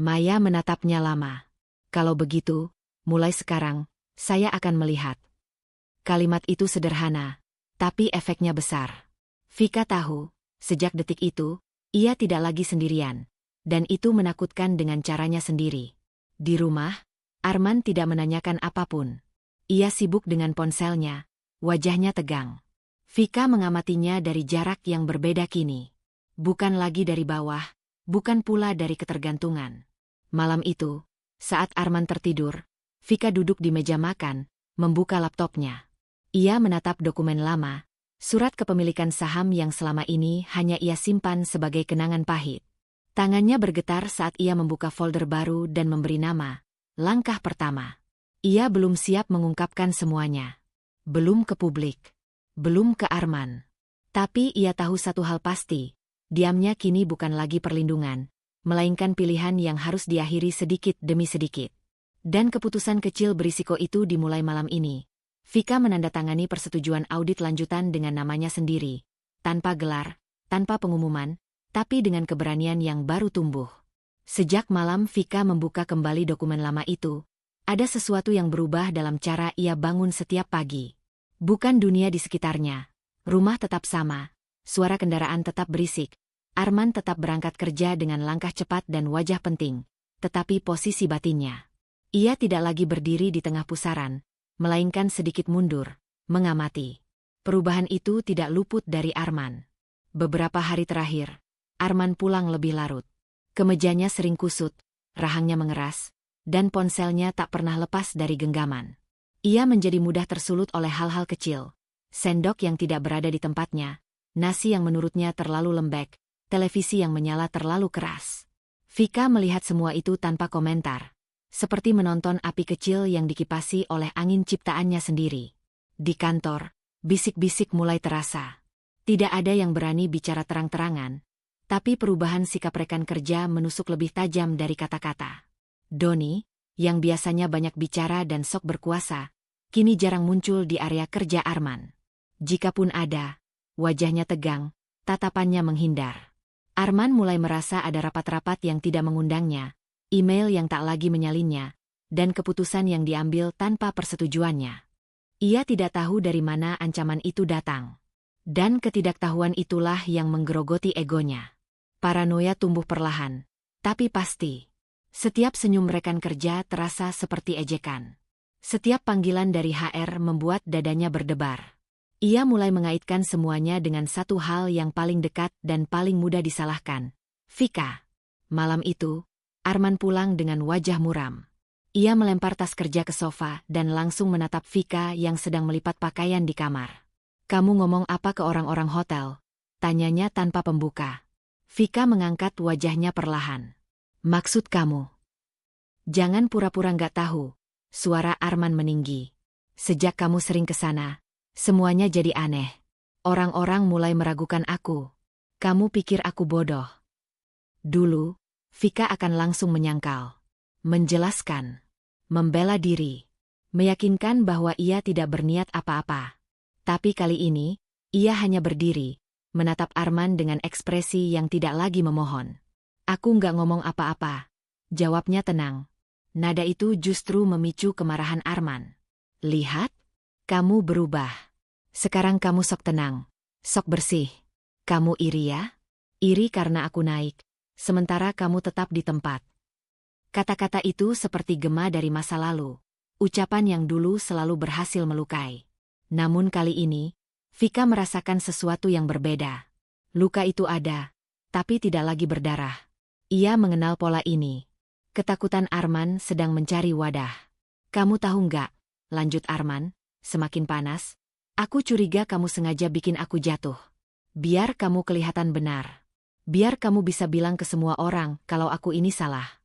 Maya menatapnya lama. Kalau begitu, mulai sekarang, saya akan melihat. Kalimat itu sederhana, tapi efeknya besar. Vika tahu, sejak detik itu, ia tidak lagi sendirian. Dan itu menakutkan dengan caranya sendiri. Di rumah, Arman tidak menanyakan apapun. Ia sibuk dengan ponselnya, wajahnya tegang. Vika mengamatinya dari jarak yang berbeda kini. Bukan lagi dari bawah, bukan pula dari ketergantungan. Malam itu, saat Arman tertidur, Vika duduk di meja makan, membuka laptopnya. Ia menatap dokumen lama, surat kepemilikan saham yang selama ini hanya ia simpan sebagai kenangan pahit. Tangannya bergetar saat ia membuka folder baru dan memberi nama, langkah pertama. Ia belum siap mengungkapkan semuanya. Belum ke publik. Belum ke Arman. Tapi ia tahu satu hal pasti, diamnya kini bukan lagi perlindungan, melainkan pilihan yang harus diakhiri sedikit demi sedikit. Dan keputusan kecil berisiko itu dimulai malam ini. Vika menandatangani persetujuan audit lanjutan dengan namanya sendiri, tanpa gelar, tanpa pengumuman, tapi dengan keberanian yang baru tumbuh. Sejak malam Vika membuka kembali dokumen lama itu, ada sesuatu yang berubah dalam cara ia bangun setiap pagi. Bukan dunia di sekitarnya. Rumah tetap sama, suara kendaraan tetap berisik, Arman tetap berangkat kerja dengan langkah cepat dan wajah penting, tetapi posisi batinnya. Ia tidak lagi berdiri di tengah pusaran, melainkan sedikit mundur, mengamati. Perubahan itu tidak luput dari Arman. Beberapa hari terakhir, Arman pulang lebih larut. Kemejanya sering kusut, rahangnya mengeras, dan ponselnya tak pernah lepas dari genggaman. Ia menjadi mudah tersulut oleh hal-hal kecil. Sendok yang tidak berada di tempatnya, nasi yang menurutnya terlalu lembek, televisi yang menyala terlalu keras. Vika melihat semua itu tanpa komentar. Seperti menonton api kecil yang dikipasi oleh angin ciptaannya sendiri. Di kantor, bisik-bisik mulai terasa. Tidak ada yang berani bicara terang-terangan, tapi perubahan sikap rekan kerja menusuk lebih tajam dari kata-kata. Doni, yang biasanya banyak bicara dan sok berkuasa, kini jarang muncul di area kerja Arman. Jikapun ada, wajahnya tegang, tatapannya menghindar. Arman mulai merasa ada rapat-rapat yang tidak mengundangnya, email yang tak lagi menyalinnya, dan keputusan yang diambil tanpa persetujuannya. Ia tidak tahu dari mana ancaman itu datang. Dan ketidaktahuan itulah yang menggerogoti egonya. Paranoia tumbuh perlahan, tapi pasti. Setiap senyum rekan kerja terasa seperti ejekan. Setiap panggilan dari HR membuat dadanya berdebar. Ia mulai mengaitkan semuanya dengan satu hal yang paling dekat dan paling mudah disalahkan. Vika. Malam itu, Arman pulang dengan wajah muram. Ia melempar tas kerja ke sofa dan langsung menatap Vika yang sedang melipat pakaian di kamar. "Kamu ngomong apa ke orang-orang hotel?" tanyanya tanpa pembuka. Vika mengangkat wajahnya perlahan. "Maksud kamu?" "Jangan pura-pura nggak tahu," suara Arman meninggi. "Sejak kamu sering ke sana, semuanya jadi aneh. Orang-orang mulai meragukan aku. Kamu pikir aku bodoh?" Dulu, Vika akan langsung menyangkal, menjelaskan, membela diri, meyakinkan bahwa ia tidak berniat apa-apa. Tapi kali ini, ia hanya berdiri, menatap Arman dengan ekspresi yang tidak lagi memohon. "Aku nggak ngomong apa-apa," jawabnya tenang. Nada itu justru memicu kemarahan Arman. "Lihat, kamu berubah. Sekarang kamu sok tenang. Sok bersih. Kamu iri ya? Iri karena aku naik, sementara kamu tetap di tempat. Kata-kata itu seperti gema dari masa lalu. Ucapan yang dulu selalu berhasil melukai. Namun kali ini, Vika merasakan sesuatu yang berbeda. Luka itu ada, tapi tidak lagi berdarah. Ia mengenal pola ini. Ketakutan Arman sedang mencari wadah. Kamu tahu nggak? Lanjut Arman, semakin panas. Aku curiga kamu sengaja bikin aku jatuh. Biar kamu kelihatan benar. Biar kamu bisa bilang ke semua orang kalau aku ini salah.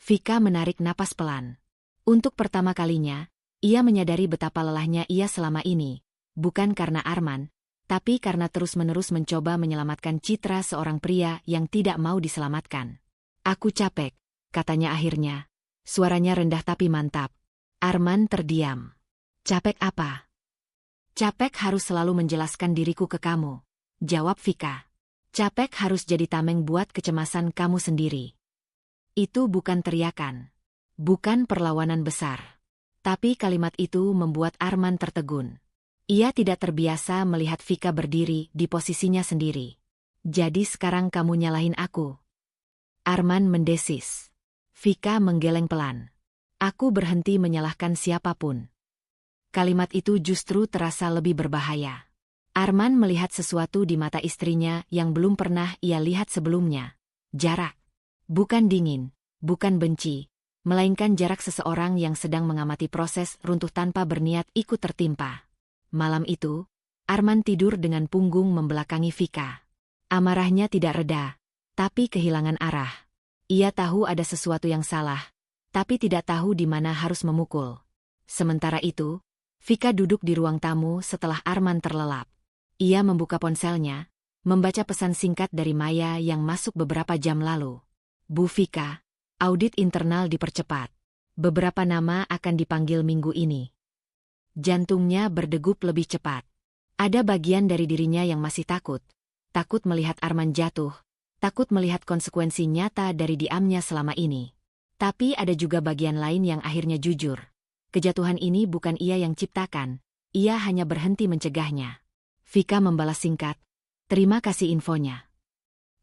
Vika menarik napas pelan. Untuk pertama kalinya, ia menyadari betapa lelahnya ia selama ini. Bukan karena Arman, tapi karena terus-menerus mencoba menyelamatkan citra seorang pria yang tidak mau diselamatkan. Aku capek, katanya akhirnya. Suaranya rendah tapi mantap. Arman terdiam. Capek apa? Capek harus selalu menjelaskan diriku ke kamu. Jawab Vika. Capek harus jadi tameng buat kecemasan kamu sendiri. Itu bukan teriakan. Bukan perlawanan besar. Tapi kalimat itu membuat Arman tertegun. Ia tidak terbiasa melihat Vika berdiri di posisinya sendiri. Jadi sekarang kamu nyalahin aku? Arman mendesis. Vika menggeleng pelan. Aku berhenti menyalahkan siapapun. Kalimat itu justru terasa lebih berbahaya. Arman melihat sesuatu di mata istrinya yang belum pernah ia lihat sebelumnya. Jarak. Bukan dingin, bukan benci, melainkan jarak seseorang yang sedang mengamati proses runtuh tanpa berniat ikut tertimpa. Malam itu, Arman tidur dengan punggung membelakangi Vika. Amarahnya tidak reda, tapi kehilangan arah. Ia tahu ada sesuatu yang salah, tapi tidak tahu di mana harus memukul. Sementara itu, Vika duduk di ruang tamu setelah Arman terlelap. Ia membuka ponselnya, membaca pesan singkat dari Maya yang masuk beberapa jam lalu. Bu Vika, audit internal dipercepat. Beberapa nama akan dipanggil minggu ini. Jantungnya berdegup lebih cepat. Ada bagian dari dirinya yang masih takut. Takut melihat Arman jatuh. Takut melihat konsekuensi nyata dari diamnya selama ini. Tapi ada juga bagian lain yang akhirnya jujur. Kejatuhan ini bukan ia yang ciptakan. Ia hanya berhenti mencegahnya. Vika membalas singkat. Terima kasih infonya.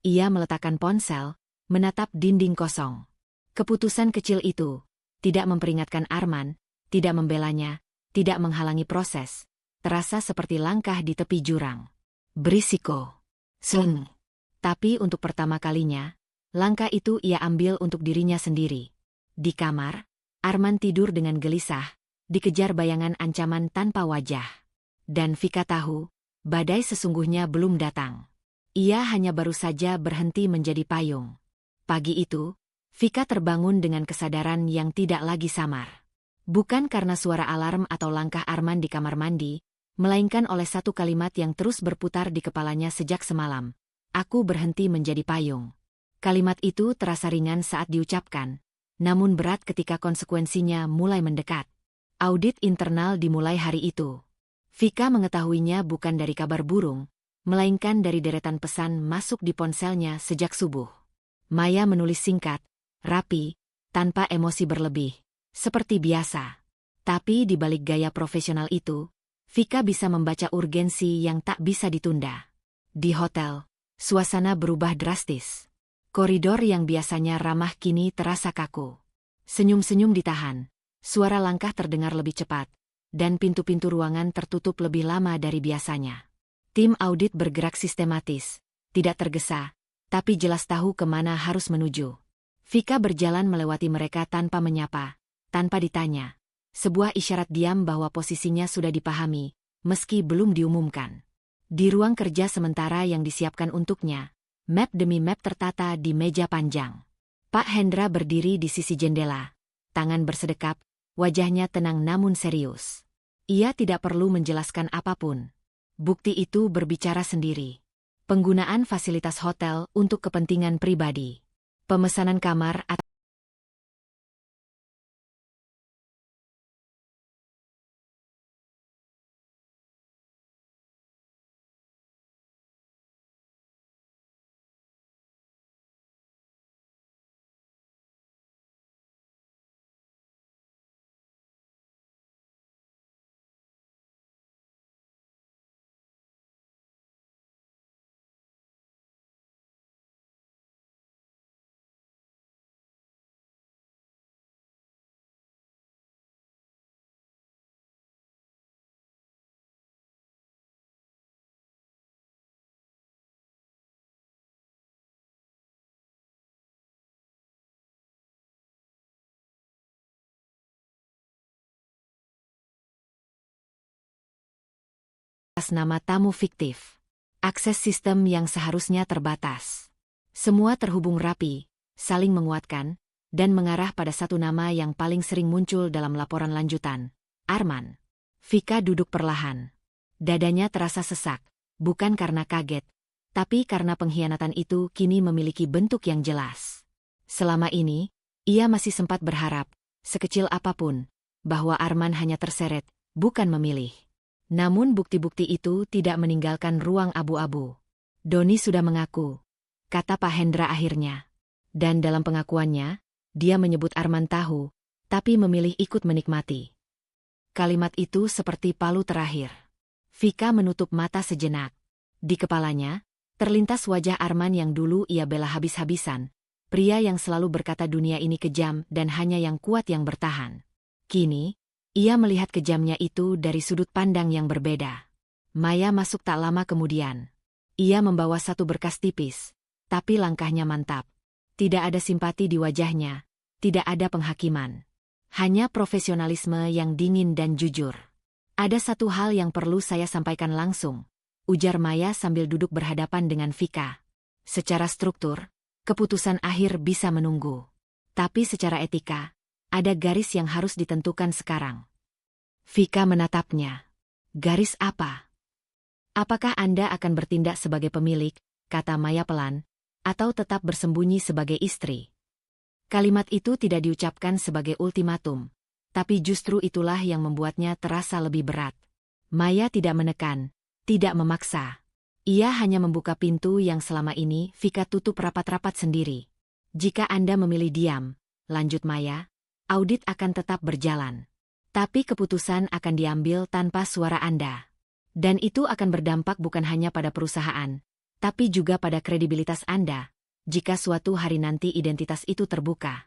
Ia meletakkan ponsel, menatap dinding kosong. Keputusan kecil itu, tidak memperingatkan Arman, tidak membelanya, tidak menghalangi proses, terasa seperti langkah di tepi jurang. Berisiko. Tapi untuk pertama kalinya, langkah itu ia ambil untuk dirinya sendiri. Di kamar, Arman tidur dengan gelisah, dikejar bayangan ancaman tanpa wajah. Dan Vika tahu, badai sesungguhnya belum datang. Ia hanya baru saja berhenti menjadi payung. Pagi itu, Vika terbangun dengan kesadaran yang tidak lagi samar. Bukan karena suara alarm atau langkah Arman di kamar mandi, melainkan oleh satu kalimat yang terus berputar di kepalanya sejak semalam. Aku berhenti menjadi payung. Kalimat itu terasa ringan saat diucapkan, namun berat ketika konsekuensinya mulai mendekat. Audit internal dimulai hari itu. Vika mengetahuinya bukan dari kabar burung, melainkan dari deretan pesan masuk di ponselnya sejak subuh. Maya menulis singkat, rapi, tanpa emosi berlebih, seperti biasa. Tapi di balik gaya profesional itu, Vika bisa membaca urgensi yang tak bisa ditunda. Di hotel, suasana berubah drastis. Koridor yang biasanya ramah kini terasa kaku. Senyum-senyum ditahan, suara langkah terdengar lebih cepat, dan pintu-pintu ruangan tertutup lebih lama dari biasanya. Tim audit bergerak sistematis, tidak tergesa, tapi jelas tahu kemana harus menuju. Vika berjalan melewati mereka tanpa menyapa, tanpa ditanya. Sebuah isyarat diam bahwa posisinya sudah dipahami, meski belum diumumkan. Di ruang kerja sementara yang disiapkan untuknya, map demi map tertata di meja panjang. Pak Hendra berdiri di sisi jendela, tangan bersedekap, wajahnya tenang namun serius. Ia tidak perlu menjelaskan apapun. Bukti itu berbicara sendiri. Penggunaan fasilitas hotel untuk kepentingan pribadi. Pemesanan kamar atau atas nama tamu fiktif. Akses sistem yang seharusnya terbatas. Semua terhubung rapi, saling menguatkan, dan mengarah pada satu nama yang paling sering muncul dalam laporan lanjutan, Arman. Vika duduk perlahan. Dadanya terasa sesak, bukan karena kaget, tapi karena pengkhianatan itu kini memiliki bentuk yang jelas. Selama ini, ia masih sempat berharap, sekecil apapun, bahwa Arman hanya terseret, bukan memilih. Namun bukti-bukti itu tidak meninggalkan ruang abu-abu. Doni sudah mengaku, kata Pak Hendra akhirnya. Dan dalam pengakuannya, dia menyebut Arman tahu, tapi memilih ikut menikmati. Kalimat itu seperti palu terakhir. Vika menutup mata sejenak. Di kepalanya, terlintas wajah Arman yang dulu ia bela habis-habisan, pria yang selalu berkata dunia ini kejam dan hanya yang kuat yang bertahan. Kini, ia melihat kejamnya itu dari sudut pandang yang berbeda. Maya masuk tak lama kemudian. Ia membawa satu berkas tipis, tapi langkahnya mantap. Tidak ada simpati di wajahnya, tidak ada penghakiman. Hanya profesionalisme yang dingin dan jujur. Ada satu hal yang perlu saya sampaikan langsung, ujar Maya sambil duduk berhadapan dengan Vika. Secara struktur, keputusan akhir bisa menunggu. Tapi secara etika, ada garis yang harus ditentukan sekarang. Vika menatapnya. Garis apa? Apakah Anda akan bertindak sebagai pemilik, kata Maya pelan, atau tetap bersembunyi sebagai istri? Kalimat itu tidak diucapkan sebagai ultimatum, tapi justru itulah yang membuatnya terasa lebih berat. Maya tidak menekan, tidak memaksa. Ia hanya membuka pintu yang selama ini Vika tutup rapat-rapat sendiri. Jika Anda memilih diam, lanjut Maya, audit akan tetap berjalan. Tapi keputusan akan diambil tanpa suara Anda. Dan itu akan berdampak bukan hanya pada perusahaan, tapi juga pada kredibilitas Anda, jika suatu hari nanti identitas itu terbuka.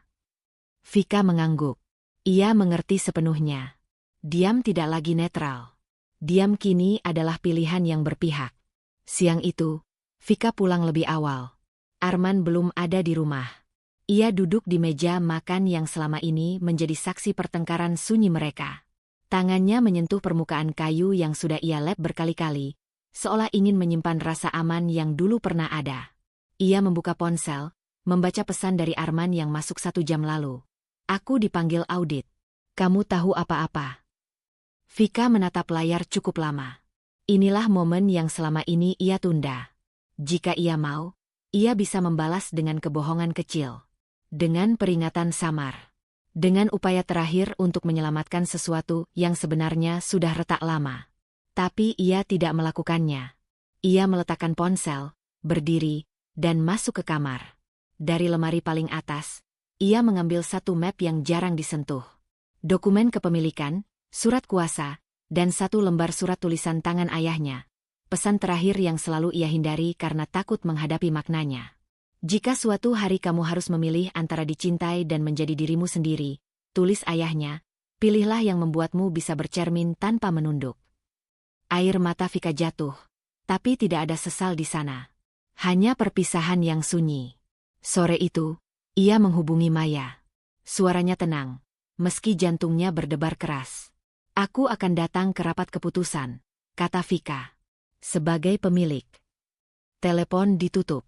Vika mengangguk. Ia mengerti sepenuhnya. Diam tidak lagi netral. Diam kini adalah pilihan yang berpihak. Siang itu, Vika pulang lebih awal. Arman belum ada di rumah. Ia duduk di meja makan yang selama ini menjadi saksi pertengkaran sunyi mereka. Tangannya menyentuh permukaan kayu yang sudah ia lap berkali-kali, seolah ingin menyimpan rasa aman yang dulu pernah ada. Ia membuka ponsel, membaca pesan dari Arman yang masuk 1 jam lalu. Aku dipanggil audit. Kamu tahu apa-apa? Vika menatap layar cukup lama. Inilah momen yang selama ini ia tunda. Jika ia mau, ia bisa membalas dengan kebohongan kecil. Dengan peringatan samar. Dengan upaya terakhir untuk menyelamatkan sesuatu yang sebenarnya sudah retak lama. Tapi ia tidak melakukannya. Ia meletakkan ponsel, berdiri, dan masuk ke kamar. Dari lemari paling atas, ia mengambil satu map yang jarang disentuh. Dokumen kepemilikan, surat kuasa, dan satu lembar surat tulisan tangan ayahnya. Pesan terakhir yang selalu ia hindari karena takut menghadapi maknanya. Jika suatu hari kamu harus memilih antara dicintai dan menjadi dirimu sendiri, tulis ayahnya, pilihlah yang membuatmu bisa bercermin tanpa menunduk. Air mata Vika jatuh, tapi tidak ada sesal di sana. Hanya perpisahan yang sunyi. Sore itu, ia menghubungi Maya. Suaranya tenang, meski jantungnya berdebar keras. Aku akan datang ke rapat keputusan, kata Vika. Sebagai pemilik. Telepon ditutup.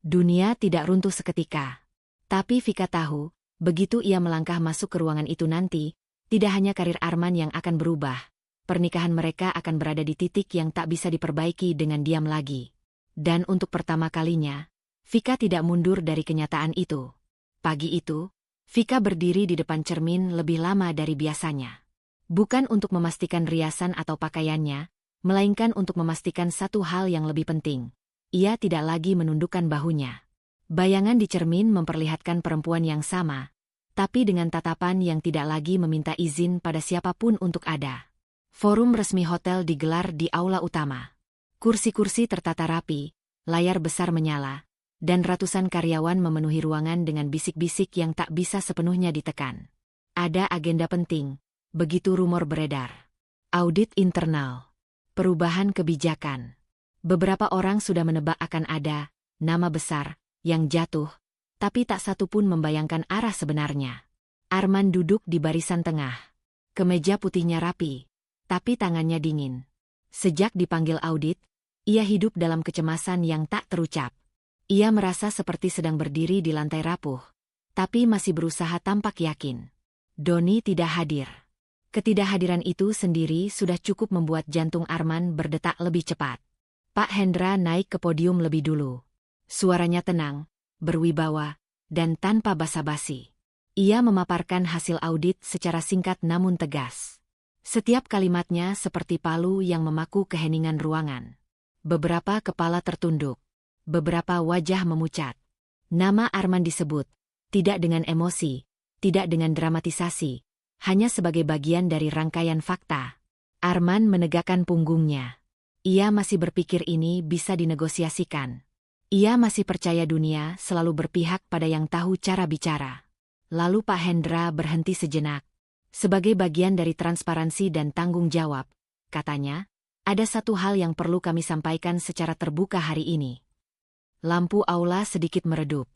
Dunia tidak runtuh seketika. Tapi Vika tahu, begitu ia melangkah masuk ke ruangan itu nanti, tidak hanya karir Arman yang akan berubah, pernikahan mereka akan berada di titik yang tak bisa diperbaiki dengan diam lagi. Dan untuk pertama kalinya, Vika tidak mundur dari kenyataan itu. Pagi itu, Vika berdiri di depan cermin lebih lama dari biasanya. Bukan untuk memastikan riasan atau pakaiannya, melainkan untuk memastikan satu hal yang lebih penting. Ia tidak lagi menundukkan bahunya. Bayangan di cermin memperlihatkan perempuan yang sama, tapi dengan tatapan yang tidak lagi meminta izin pada siapapun untuk ada. Forum resmi hotel digelar di aula utama. Kursi-kursi tertata rapi, layar besar menyala, dan ratusan karyawan memenuhi ruangan dengan bisik-bisik yang tak bisa sepenuhnya ditekan. Ada agenda penting, begitu rumor beredar. Audit internal. Perubahan kebijakan. Beberapa orang sudah menebak akan ada nama besar yang jatuh, tapi tak satu pun membayangkan arah sebenarnya. Arman duduk di barisan tengah. Kemeja putihnya rapi, tapi tangannya dingin. Sejak dipanggil audit, ia hidup dalam kecemasan yang tak terucap. Ia merasa seperti sedang berdiri di lantai rapuh, tapi masih berusaha tampak yakin. Doni tidak hadir. Ketidakhadiran itu sendiri sudah cukup membuat jantung Arman berdetak lebih cepat. Pak Hendra naik ke podium lebih dulu. Suaranya tenang, berwibawa, dan tanpa basa-basi. Ia memaparkan hasil audit secara singkat namun tegas. Setiap kalimatnya seperti palu yang memaku keheningan ruangan. Beberapa kepala tertunduk. Beberapa wajah memucat. Nama Arman disebut, tidak dengan emosi, tidak dengan dramatisasi, hanya sebagai bagian dari rangkaian fakta. Arman menegakkan punggungnya. Ia masih berpikir ini bisa dinegosiasikan. Ia masih percaya dunia selalu berpihak pada yang tahu cara bicara. Lalu Pak Hendra berhenti sejenak. Sebagai bagian dari transparansi dan tanggung jawab, katanya, ada satu hal yang perlu kami sampaikan secara terbuka hari ini. Lampu aula sedikit meredup.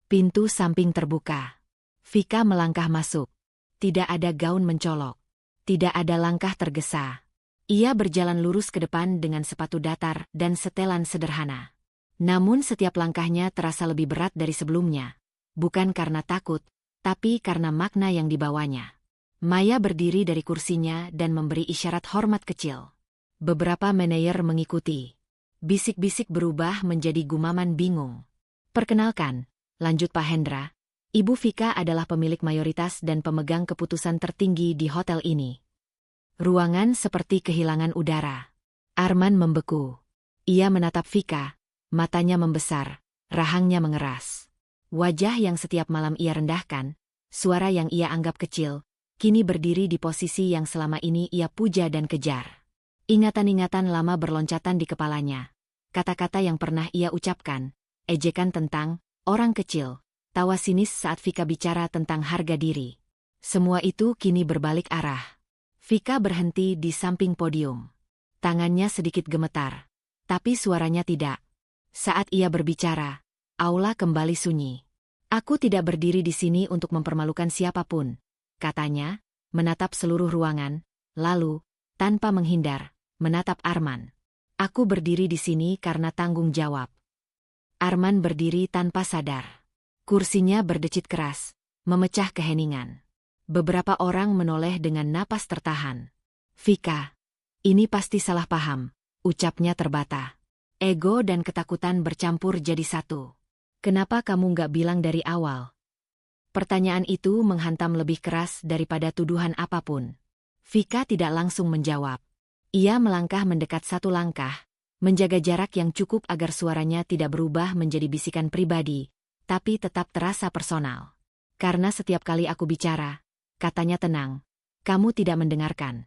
Pintu samping terbuka. Vika melangkah masuk. Tidak ada gaun mencolok. Tidak ada langkah tergesa. Ia berjalan lurus ke depan dengan sepatu datar dan setelan sederhana. Namun setiap langkahnya terasa lebih berat dari sebelumnya. Bukan karena takut, tapi karena makna yang dibawanya. Maya berdiri dari kursinya dan memberi isyarat hormat kecil. Beberapa manajer mengikuti. Bisik-bisik berubah menjadi gumaman bingung. Perkenalkan, lanjut Pak Hendra, Ibu Vika adalah pemilik mayoritas dan pemegang keputusan tertinggi di hotel ini. Ruangan seperti kehilangan udara. Arman membeku. Ia menatap Vika, matanya membesar, rahangnya mengeras. Wajah yang setiap malam ia rendahkan, suara yang ia anggap kecil, kini berdiri di posisi yang selama ini ia puja dan kejar. Ingatan-ingatan lama berloncatan di kepalanya. Kata-kata yang pernah ia ucapkan, ejekan tentang orang kecil, tawa sinis saat Vika bicara tentang harga diri. Semua itu kini berbalik arah. Vika berhenti di samping podium. Tangannya sedikit gemetar, tapi suaranya tidak. Saat ia berbicara, aula kembali sunyi. Aku tidak berdiri di sini untuk mempermalukan siapapun, katanya, menatap seluruh ruangan, lalu, tanpa menghindar, menatap Arman. Aku berdiri di sini karena tanggung jawab. Arman berdiri tanpa sadar. Kursinya berdecit keras, memecah keheningan. Beberapa orang menoleh dengan napas tertahan. Vika, ini pasti salah paham, ucapnya terbata. Ego dan ketakutan bercampur jadi satu. Kenapa kamu nggak bilang dari awal? Pertanyaan itu menghantam lebih keras daripada tuduhan apapun. Vika tidak langsung menjawab. Ia melangkah mendekat satu langkah, menjaga jarak yang cukup agar suaranya tidak berubah menjadi bisikan pribadi, tapi tetap terasa personal. Karena setiap kali aku bicara, katanya tenang, kamu tidak mendengarkan.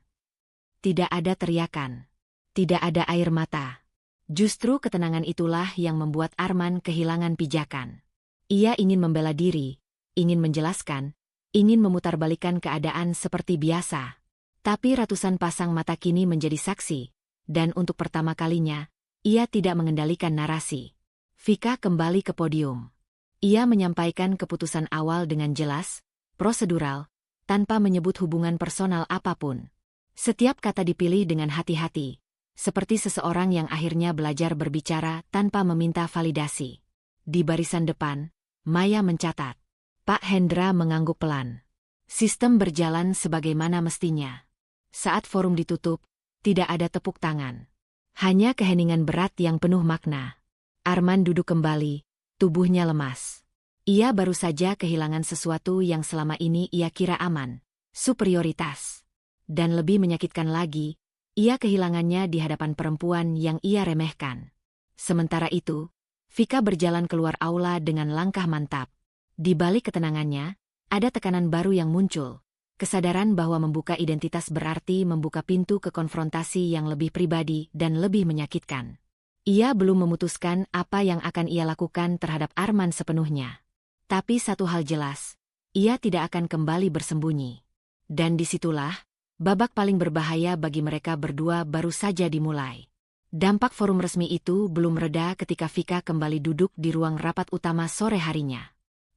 Tidak ada teriakan. Tidak ada air mata. Justru ketenangan itulah yang membuat Arman kehilangan pijakan. Ia ingin membela diri, ingin menjelaskan, ingin memutarbalikkan keadaan seperti biasa. Tapi ratusan pasang mata kini menjadi saksi, dan untuk pertama kalinya, ia tidak mengendalikan narasi. Vika kembali ke podium. Ia menyampaikan keputusan awal dengan jelas, prosedural, tanpa menyebut hubungan personal apapun. Setiap kata dipilih dengan hati-hati, seperti seseorang yang akhirnya belajar berbicara tanpa meminta validasi. Di barisan depan, Maya mencatat. Pak Hendra mengangguk pelan. Sistem berjalan sebagaimana mestinya. Saat forum ditutup, tidak ada tepuk tangan. Hanya keheningan berat yang penuh makna. Arman duduk kembali, tubuhnya lemas. Ia baru saja kehilangan sesuatu yang selama ini ia kira aman, superioritas. Dan lebih menyakitkan lagi, ia kehilangannya di hadapan perempuan yang ia remehkan. Sementara itu, Vika berjalan keluar aula dengan langkah mantap. Di balik ketenangannya, ada tekanan baru yang muncul. Kesadaran bahwa membuka identitas berarti membuka pintu ke konfrontasi yang lebih pribadi dan lebih menyakitkan. Ia belum memutuskan apa yang akan ia lakukan terhadap Arman sepenuhnya. Tapi satu hal jelas, ia tidak akan kembali bersembunyi. Dan disitulah, babak paling berbahaya bagi mereka berdua baru saja dimulai. Dampak forum resmi itu belum reda ketika Vika kembali duduk di ruang rapat utama sore harinya.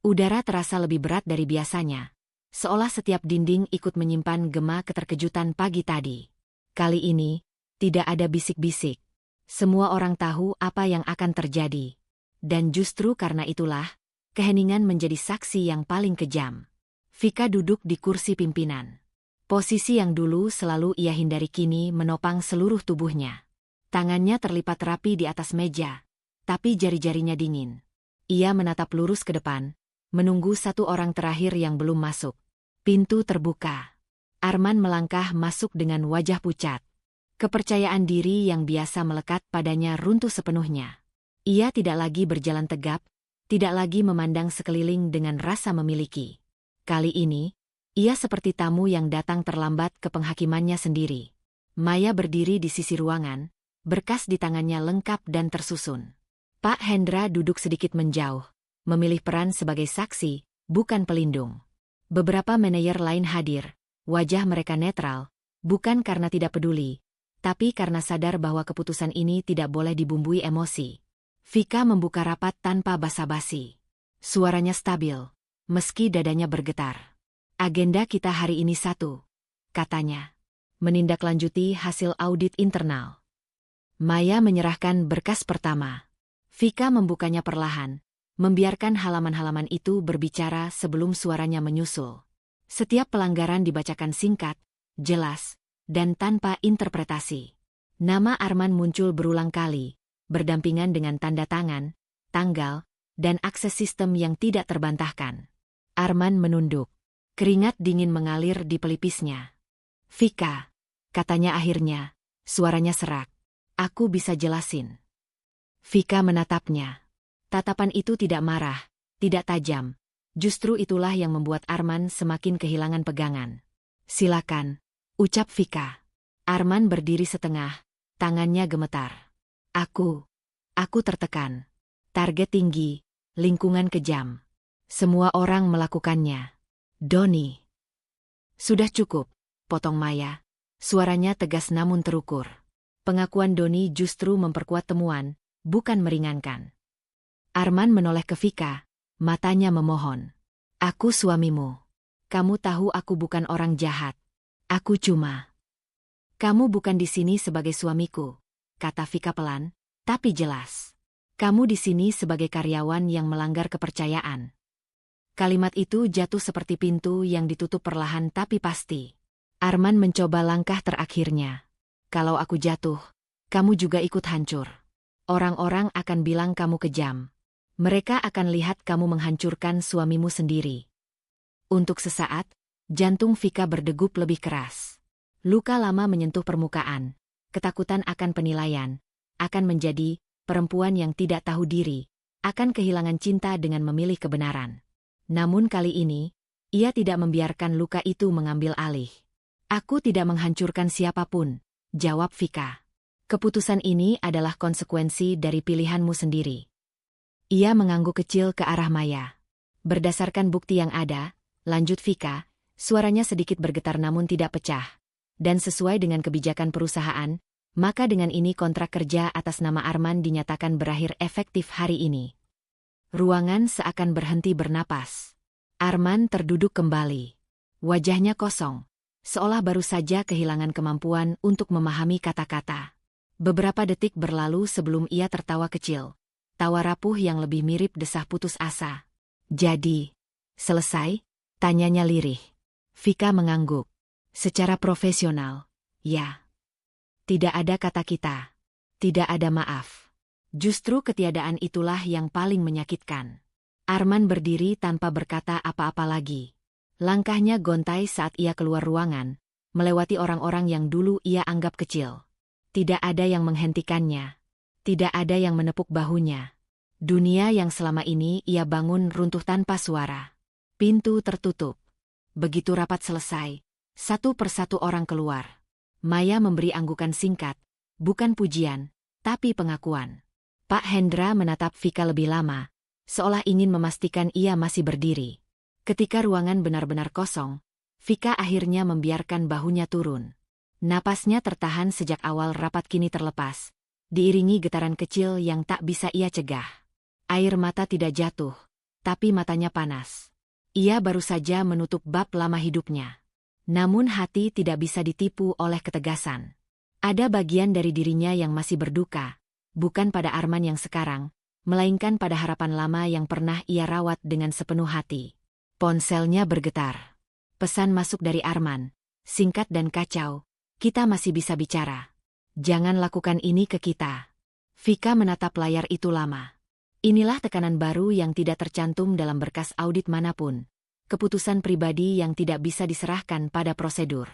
Udara terasa lebih berat dari biasanya, seolah setiap dinding ikut menyimpan gema keterkejutan pagi tadi. Kali ini, Tidak ada bisik-bisik. Semua orang tahu apa yang akan terjadi. Dan justru karena itulah, keheningan menjadi saksi yang paling kejam. Vika duduk di kursi pimpinan. Posisi yang dulu selalu ia hindari kini menopang seluruh tubuhnya. Tangannya terlipat rapi di atas meja, tapi jari-jarinya dingin. Ia menatap lurus ke depan, menunggu satu orang terakhir yang belum masuk. Pintu terbuka. Arman melangkah masuk dengan wajah pucat. Kepercayaan diri yang biasa melekat padanya runtuh sepenuhnya. Ia tidak lagi berjalan tegap, tidak lagi memandang sekeliling dengan rasa memiliki. Kali ini, ia seperti tamu yang datang terlambat ke penghakimannya sendiri. Maya berdiri di sisi ruangan, berkas di tangannya lengkap dan tersusun. Pak Hendra duduk sedikit menjauh, memilih peran sebagai saksi, bukan pelindung. Beberapa manajer lain hadir, wajah mereka netral, bukan karena tidak peduli, tapi karena sadar bahwa keputusan ini tidak boleh dibumbui emosi. Vika membuka rapat tanpa basa-basi. Suaranya stabil, meski dadanya bergetar. Agenda kita hari ini satu, katanya. Menindaklanjuti hasil audit internal. Maya menyerahkan berkas pertama. Vika membukanya perlahan, membiarkan halaman-halaman itu berbicara sebelum suaranya menyusul. Setiap pelanggaran dibacakan singkat, jelas, dan tanpa interpretasi. Nama Arman muncul berulang kali, berdampingan dengan tanda tangan, tanggal, dan akses sistem yang tidak terbantahkan. Arman menunduk. Keringat dingin mengalir di pelipisnya. Vika, katanya akhirnya, suaranya serak. Aku bisa jelasin. Vika menatapnya. Tatapan itu tidak marah, tidak tajam. Justru itulah yang membuat Arman semakin kehilangan pegangan. Silakan, ucap Vika. Arman berdiri setengah, tangannya gemetar. Aku tertekan. Target tinggi, lingkungan kejam. Semua orang melakukannya. Doni. Sudah cukup, potong Maya. Suaranya tegas namun terukur. Pengakuan Doni justru memperkuat temuan, bukan meringankan. Arman menoleh ke Vika, matanya memohon. Aku suamimu. Kamu tahu aku bukan orang jahat. Aku cuma. Kamu bukan di sini sebagai suamiku, kata Vika pelan, tapi jelas. Kamu di sini sebagai karyawan yang melanggar kepercayaan. Kalimat itu jatuh seperti pintu yang ditutup perlahan tapi pasti. Arman mencoba langkah terakhirnya. Kalau aku jatuh, kamu juga ikut hancur. Orang-orang akan bilang kamu kejam. Mereka akan lihat kamu menghancurkan suamimu sendiri. Untuk sesaat, jantung Vika berdegup lebih keras. Luka lama menyentuh permukaan. Ketakutan akan penilaian. Akan menjadi perempuan yang tidak tahu diri. Akan kehilangan cinta dengan memilih kebenaran. Namun kali ini, ia tidak membiarkan luka itu mengambil alih. Aku tidak menghancurkan siapapun, jawab Vika. Keputusan ini adalah konsekuensi dari pilihanmu sendiri. Ia mengangguk kecil ke arah Maya. Berdasarkan bukti yang ada, lanjut Vika, suaranya sedikit bergetar namun tidak pecah. Dan sesuai dengan kebijakan perusahaan, maka dengan ini kontrak kerja atas nama Arman dinyatakan berakhir efektif hari ini. Ruangan seakan berhenti bernapas. Arman terduduk kembali. Wajahnya kosong, seolah baru saja kehilangan kemampuan untuk memahami kata-kata. Beberapa detik berlalu sebelum ia tertawa kecil. Tawa rapuh yang lebih mirip desah putus asa. Jadi, selesai? Tanyanya lirih. Vika mengangguk. Secara profesional, ya. Tidak ada kata kita. Tidak ada maaf. Justru ketiadaan itulah yang paling menyakitkan. Arman berdiri tanpa berkata apa-apa lagi. Langkahnya gontai saat ia keluar ruangan, melewati orang-orang yang dulu ia anggap kecil. Tidak ada yang menghentikannya. Tidak ada yang menepuk bahunya. Dunia yang selama ini ia bangun runtuh tanpa suara. Pintu tertutup. Begitu rapat selesai, satu persatu orang keluar. Maya memberi anggukan singkat, bukan pujian, tapi pengakuan. Pak Hendra menatap Vika lebih lama, seolah ingin memastikan ia masih berdiri. Ketika ruangan benar-benar kosong, Vika akhirnya membiarkan bahunya turun. Napasnya tertahan sejak awal rapat kini terlepas, diiringi getaran kecil yang tak bisa ia cegah. Air mata tidak jatuh, tapi matanya panas. Ia baru saja menutup bab lama hidupnya. Namun hati tidak bisa ditipu oleh ketegasan. Ada bagian dari dirinya yang masih berduka, bukan pada Arman yang sekarang, melainkan pada harapan lama yang pernah ia rawat dengan sepenuh hati. Ponselnya bergetar. Pesan masuk dari Arman, singkat dan kacau, "Kita masih bisa bicara. Jangan lakukan ini ke kita." Vika menatap layar itu lama. Inilah tekanan baru yang tidak tercantum dalam berkas audit manapun. Keputusan pribadi yang tidak bisa diserahkan pada prosedur.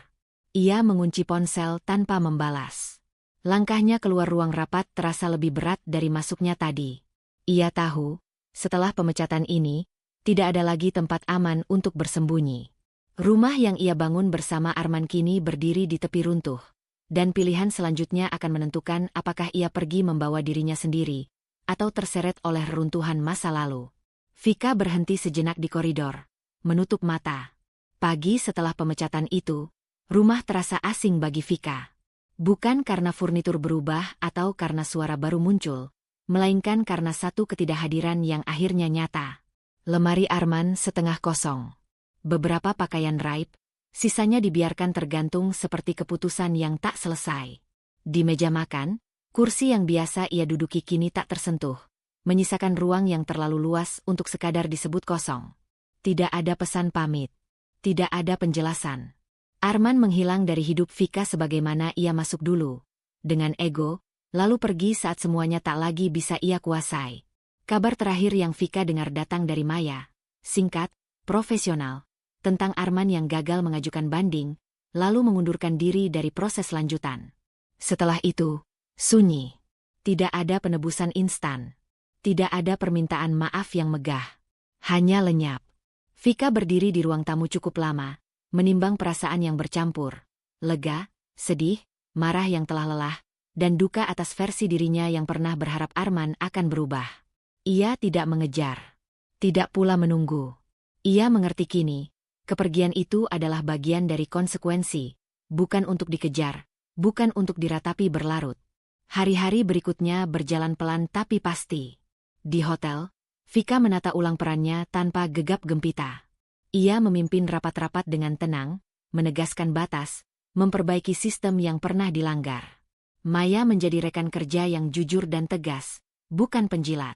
Ia mengunci ponsel tanpa membalas. Langkahnya keluar ruang rapat terasa lebih berat dari masuknya tadi. Ia tahu, setelah pemecatan ini, tidak ada lagi tempat aman untuk bersembunyi. Rumah yang ia bangun bersama Arman kini berdiri di tepi runtuh. Dan pilihan selanjutnya akan menentukan apakah ia pergi membawa dirinya sendiri, atau terseret oleh reruntuhan masa lalu. Vika berhenti sejenak di koridor, menutup mata. Pagi setelah pemecatan itu, rumah terasa asing bagi Vika. Bukan karena furnitur berubah atau karena suara baru muncul, melainkan karena satu ketidakhadiran yang akhirnya nyata. Lemari Arman setengah kosong. Beberapa pakaian raib, sisanya dibiarkan tergantung seperti keputusan yang tak selesai. Di meja makan, kursi yang biasa ia duduki kini tak tersentuh, menyisakan ruang yang terlalu luas untuk sekadar disebut kosong. Tidak ada pesan pamit. Tidak ada penjelasan. Arman menghilang dari hidup Vika sebagaimana ia masuk dulu, dengan ego, lalu pergi saat semuanya tak lagi bisa ia kuasai. Kabar terakhir yang Vika dengar datang dari Maya, singkat, profesional, tentang Arman yang gagal mengajukan banding, lalu mengundurkan diri dari proses lanjutan. Setelah itu, sunyi. Tidak ada penebusan instan. Tidak ada permintaan maaf yang megah. Hanya lenyap. Vika berdiri di ruang tamu cukup lama, menimbang perasaan yang bercampur, lega, sedih, marah yang telah lelah, dan duka atas versi dirinya yang pernah berharap Arman akan berubah. Ia tidak mengejar, tidak pula menunggu. Ia mengerti kini, kepergian itu adalah bagian dari konsekuensi, bukan untuk dikejar, bukan untuk diratapi berlarut. Hari-hari berikutnya berjalan pelan tapi pasti. Di hotel, Vika menata ulang perannya tanpa gegap gempita. Ia memimpin rapat-rapat dengan tenang, menegaskan batas, memperbaiki sistem yang pernah dilanggar. Maya menjadi rekan kerja yang jujur dan tegas, bukan penjilat.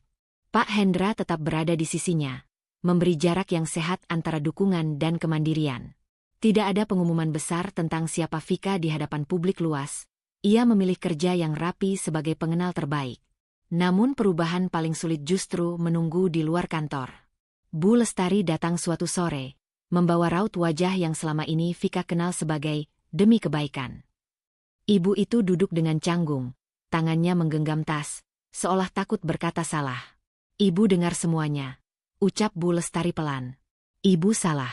Pak Hendra tetap berada di sisinya, memberi jarak yang sehat antara dukungan dan kemandirian. Tidak ada pengumuman besar tentang siapa Vika di hadapan publik luas. Ia memilih kerja yang rapi sebagai pengenal terbaik. Namun perubahan paling sulit justru menunggu di luar kantor. Bu Lestari datang suatu sore, membawa raut wajah yang selama ini Vika kenal sebagai demi kebaikan. Ibu itu duduk dengan canggung, tangannya menggenggam tas, seolah takut berkata salah. "Ibu dengar semuanya," ucap Bu Lestari pelan. "Ibu salah."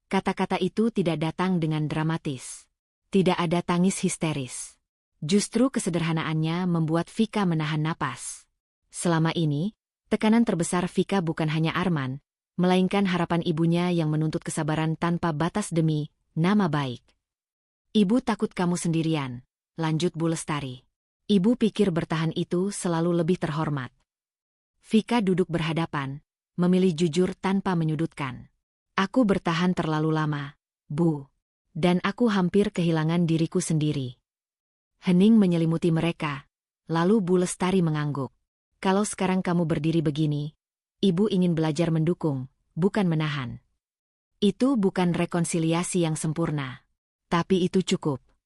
Kata-kata itu tidak datang dengan dramatis. Tidak ada tangis histeris. Justru kesederhanaannya membuat Vika menahan napas. Selama ini, tekanan terbesar Vika bukan hanya Arman, melainkan harapan ibunya yang menuntut kesabaran tanpa batas demi nama baik. "Ibu takut kamu sendirian," lanjut Bu Lestari. "Ibu pikir bertahan itu selalu lebih terhormat." Vika duduk berhadapan, memilih jujur tanpa menyudutkan. "Aku bertahan terlalu lama, Bu. Dan aku hampir kehilangan diriku sendiri." Hening menyelimuti mereka, lalu Bu Lestari mengangguk. "Kalau sekarang kamu berdiri begini, Ibu ingin belajar mendukung, bukan menahan. Itu bukan rekonsiliasi yang sempurna. Tapi itu cukup."